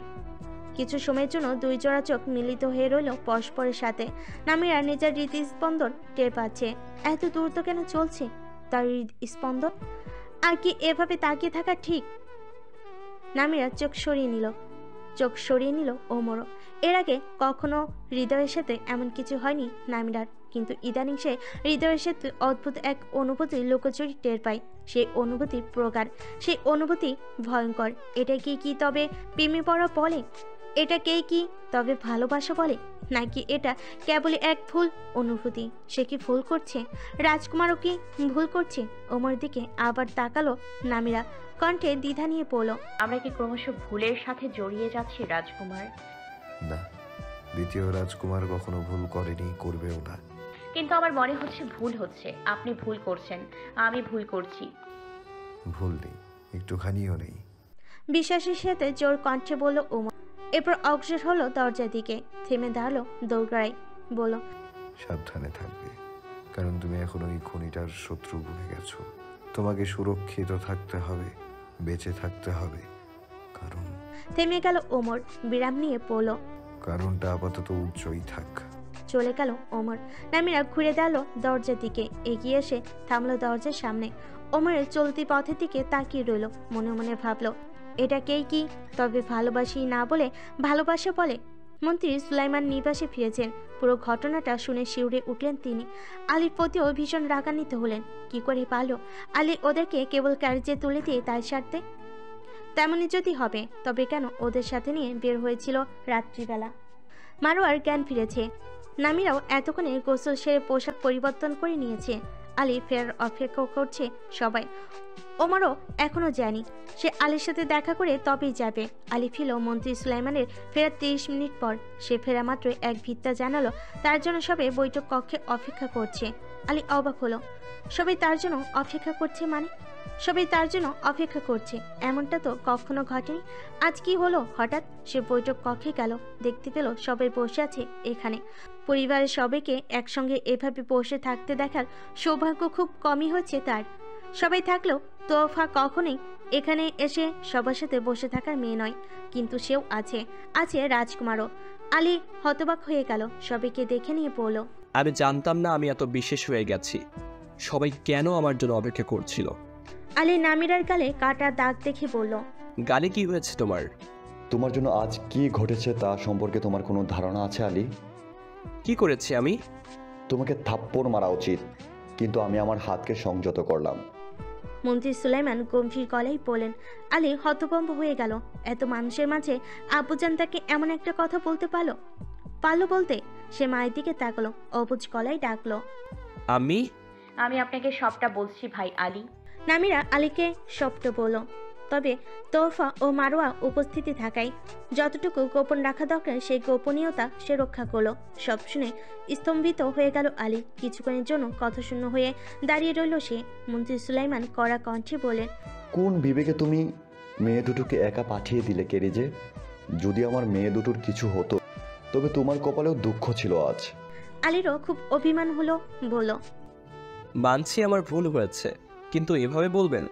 কিছু সময়ের জন্য দুই জোড়া চোখ মিলিত হয়ে রইল পরস্পরের সাথে। নামিরা নিজের হৃদস্পন্দন টের পাচ্ছে। এত দ্রুত কেন চলছে তার হৃদস্পন্দন? আর কি এভাবে তাকিয়ে থাকা ঠিক? নামিরা চোখ সরিয়ে নিল ওমরও। এর আগে কখনো হৃদয়ের সাথে এমন কিছু হয়নি নামিরার, কিন্তু ইদানিং সে হৃদয়ের সাথে অদ্ভুত এক অনুভূতি লুকোচুরি টের পায়। সেই অনুভূতি প্রগাঢ়, সেই অনুভূতি ভয়ঙ্কর। এটাকে কি তবে প্রেমে পড়া বলে? এটাকেই কি তবে ভালোবাসা বলে? নাকি এটা কেবলই এক ভুল অনুভূতি? সে কি ভুল করছে? রাজকুমারও কি ভুল করছে? ওমর দিকে আবার তাকালো নামিরা, কণ্ঠে দ্বিধা নিয়ে পড়ল, আমরা কি ক্রমশ ভুলের সাথে জড়িয়ে যাচ্ছি রাজকুমার? না, দ্বিতীয় রাজকুমার কখনো ভুল করেনি, করবেও না। কিন্তু আমার মনে হচ্ছে ভুল হচ্ছে। আপনি ভুল করছেন, আমি ভুল করছি। ভুল নেই, একটুখানিও নেই। বিশ্বাসের সাথে জোর কণ্ঠে বলল ওমর। এরপর অগ্রসর হলো দরজার দিকে। থেমে দাঁড়ালো দৌড়াই, বলল, সাবধানে থাকবে, কারণ তুমি এখন ওই খুনিটার শত্রু বনে গেছো। তোমাকে সুরক্ষিত থাকতে হবে, বেঁচে থাকতে হবে। কারণ থেমে গেল ওমর, বিরাম নিয়ে পড়ল, কারণটা আপাতত উজ্জ্বলই থাক। চলে গেল ওমর। নামিরা ঘুরে দাঁড়ালো দরজার দিকে, এগিয়ে এসে থামলো দরজার সামনে। ওমরের চলতি পথের দিকে তাকিয়ে রইল, মনে মনে ভাবলো, এটাকেই কি তবে ভালোবাসি না বলে ভালোবাসা বলে? মন্ত্রী সুলাইমান নিবাসে ফিরেছেন। পুরো ঘটনাটা শুনে শিউরে উঠলেন তিনি। আলীর প্রতিও ভীষণ রাগান্বিত হলেন। কি করে পারল আলী ওদেরকে কেবল ক্যারেজে তুলে দিয়ে তার স্বার্থে? তেমনই যদি হবে তবে কেন ওদের সাথে নিয়ে বের হয়েছিল রাত্রিবেলা। মারোয়ার জ্ঞান ফিরেছে। নামিরাও এতক্ষণে গোসল সেরে পোশাক পরিবর্তন করে নিয়েছে। আলী ফেরার অপেক্ষা করছে সবাই। ওমরও এখনও যায়নি। সে আলীর সাথে দেখা করে তবেই যাবে। আলী ফিরল মন্ত্রী সুলাইমানের ফেরার 30 মিনিট পর। সে ফেরা মাত্র এক ভিত্তা জানালো তার জন্য সবাই বৈঠক কক্ষে অপেক্ষা করছে। আলী অবাক হলো। সবাই তার জন্য অপেক্ষা করছে মানে? সবাই তার জন্য অপেক্ষা করছে এমনটা তো কখনো ঘটেনি। আজ কি হলো হঠাৎ? সে বৈঠক কক্ষে গেল, দেখতে পেল সবাই বসে আছে এখানে। পরিবারের সবাইকে একসঙ্গে এভাবে বসে থাকতে দেখার সৌভাগ্য খুব কমই হচ্ছে তার। সবাই থাকলেও তোফা কখনোই এখানে এসে সবার সাথে বসে থাকার মেয়ে নয়, কিন্তু সেও আছে, আছে রাজকুমারও। আলী হতবাক হয়ে গেল, সবাইকে দেখে নিয়ে বলল, আমি জানতাম না আমি এত বিশেষ হয়ে গেছি। সবাই কেন আমার জন্য অপেক্ষা করছিল? আলী নামিরার গালে কাটা দাগ দেখে বলল, গালে কি হয়েছে তোমার? তোমার জন্য আজ কি ঘটেছে তা সম্পর্কে তোমার কোনো ধারণা আছে আলী? কি করেছি আমি? তোমাকে থাপ্পড় মারা উচিত, কিন্তু আমি আমার হাতকে সংযত করলাম। মন্ত্রী সুলাইমান গম্ভীর গলায় বলেন। আলী হতভম্ব হয়ে গেল। এত মানুষের মাঝে আব্বুজান তাকে এমন একটা কথা বলতে পারলো বলতে? সে মায়ের দিকে তাকলো, অবুঝ গলায় ডাকলো, আমি আপনাকে সবটা বলছি ভাই আলী। নামিরা আলীকে সবটা বলল, তবে তোফা ও মারোয়া উপস্থিতি থাকায় যতটুকু গোপন রাখা দরকার সেই গোপনীয়তা সে রক্ষা করলো। সব শুনে স্তম্ভিত হয়ে গেল আলী। কিছুক্ষণের জন্য কথাশূন্য হয়ে দাঁড়িয়ে রইল সে। মন্ত্রী সুলাইমান কড়া কণ্ঠে বলেন, কোন বিবেকে তুমি মেয়ে দুটোকে একা পাঠিয়ে দিলে কেরিজে? যদি আমার মেয়ে দুটোর কিছু হতো তবে তোমার কপালেও দুঃখ ছিল আজ। আলীরও খুব অভিমান হলো, বলল, মানছি আমার ভুল হয়েছে, কিন্তু এভাবে বলবেন?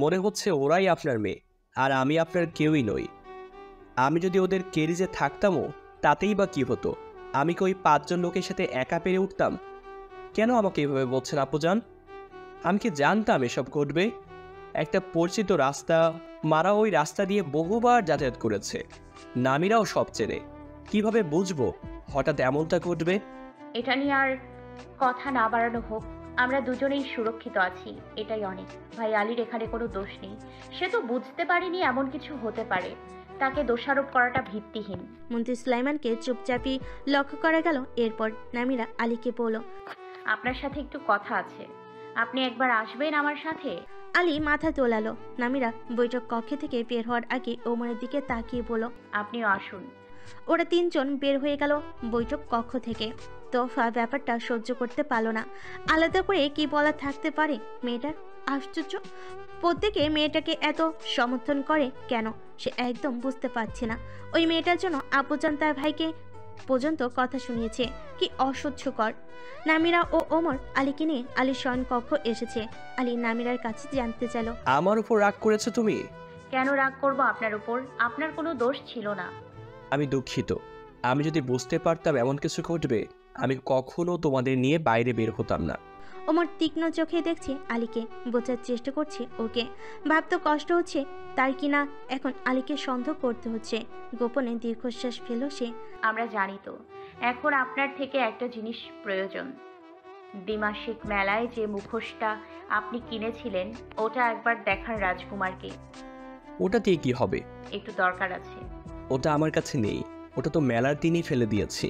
মনে হচ্ছে ওরাই আপনার মেয়ে আর আমি আপনার কেউই নই। আমি যদি ওদের কেরিজে থাকতামও তাতেই বা কি হতো? আমি কি ওই 5 জন লোকের সাথে একা পেরে উঠতাম? কেন আমাকে এভাবে বলছেন আপুজান? আমি কি জানতাম এসব ঘটবে? একটা পরিচিত রাস্তা, মারা ওই রাস্তা দিয়ে বহুবার যাতায়াত করেছে। নামিরাও সব চেনে। কিভাবে বুঝবো হঠাৎ এমনটা ঘটবে? এটা নিয়ে আর কথা না বাড়ানো হোক। আমরা দুজনেই সুরক্ষিত আছি, এটাই অনেক। ভাই আলীর এখানে কোনো দোষ নেই। সে তো বুঝতে পারেনি এমন কিছু হতে পারে। তাকে দোষারোপ করাটা ভিত্তিহীন। মন্ত্রী সুলাইমানকে চুপচাপই লক্ষ্য করা গেল। এরপর নামিরা আলীকে বলল, আপনার সাথে একটু কথা আছে, আপনি একবার আসবেন আমার সাথে? আলী মাথা তোলালো। নামিরা বৈঠক কক্ষে থেকে বের হওয়ার আগে ওমরের দিকে তাকিয়ে বলল, আপনিও আসুন। ওরা 3 জন বের হয়ে গেল বৈঠক কক্ষ থেকে। তোফা ব্যাপারটা সহ্য করতে পারল না। আলাদা করে কি বলা থাকতে পারে মেয়েটার? আশ্চর্য, প্রত্যেকে মেয়েটাকে এত সমর্থন করে কেন সে একদম বুঝতে পারছে না। ওই মেয়েটার জন্য আব্বুজান তার ভাইকে পর্যন্ত কথা শুনিয়েছে, কি অসহ্যকর। নামিরা ও ওমর আলীকে নিয়ে আলীর শয়ন কক্ষ এসেছে। আলী নামিরার কাছে জানতে চাইল, আমার উপর রাগ করেছো তুমি? কেন রাগ করব আপনার উপর? আপনার কোনো দোষ ছিল না। আমি দুঃখিত। আমি যদি বুঝতে পারতাম এমন কিছু ঘটবে আমি কখনো তোমাদের নিয়ে বাইরে বের হতাম না। ওমর তীক্ষ্ণ চোখে দেখছে আলীকে, বোঝার চেষ্টা করছে ওকে। ভাবতে কষ্ট হচ্ছে তার কিনা এখন আলীকে সন্দেহ করতে হচ্ছে। গোপনে দীর্ঘশ্বাস ফেল সে। আমরা জানি তো। এখন আপনার থেকে একটা জিনিস প্রয়োজন। দ্বিমাসিক মেলায় যে মুখোশটা আপনি কিনেছিলেন ওটা একবার দেখান রাজকুমারকে। ওটা দিয়ে কি হবে? একটু দরকার আছে। ওটা আমার কাছে নেই, ওটা তো মেলার দিনই ফেলে দিয়েছি।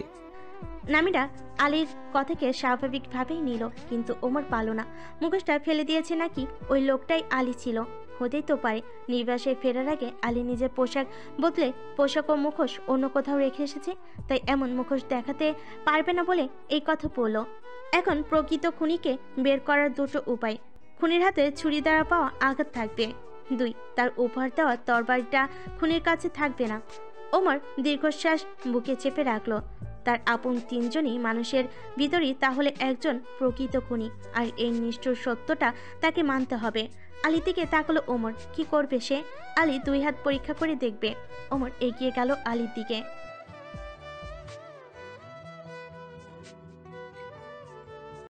নামিরা আলীর কথাকে স্বাভাবিকভাবেই নিল, কিন্তু ওমর পারল না। মুখোশটা ফেলে দিয়েছে নাকি ওই লোকটাই আলী ছিল? হতেই তো পারে নির্বাসে ফেরার আগে আলী নিজের পোশাক বদলে পোশাক ও মুখোশ অন্য কোথাও রেখে এসেছে, তাই এমন মুখোশ দেখাতে পারবে না বলে এই কথা বলল। এখন প্রকৃত খুনিকে বের করার দুটো উপায়। খুনির হাতে ছুরি দ্বারা পাওয়া আঘাত থাকবে, 2 তার উপহার দেওয়া তরবারিটা খুনির কাছে থাকবে না। ওমর দীর্ঘশ্বাস বুকে চেপে রাখলো। তার আপন 3 জনই মানুষের ভিতরই তাহলে একজন প্রকৃত খুনি, আর এই নিষ্ঠুর সত্যটা তাকে মানতে হবে। আলী দিকে তাকালো ওমর, কি করবে সে? আলী 2 হাত পরীক্ষা করে দেখবে। ওমর এগিয়ে গেল আলীর দিকে।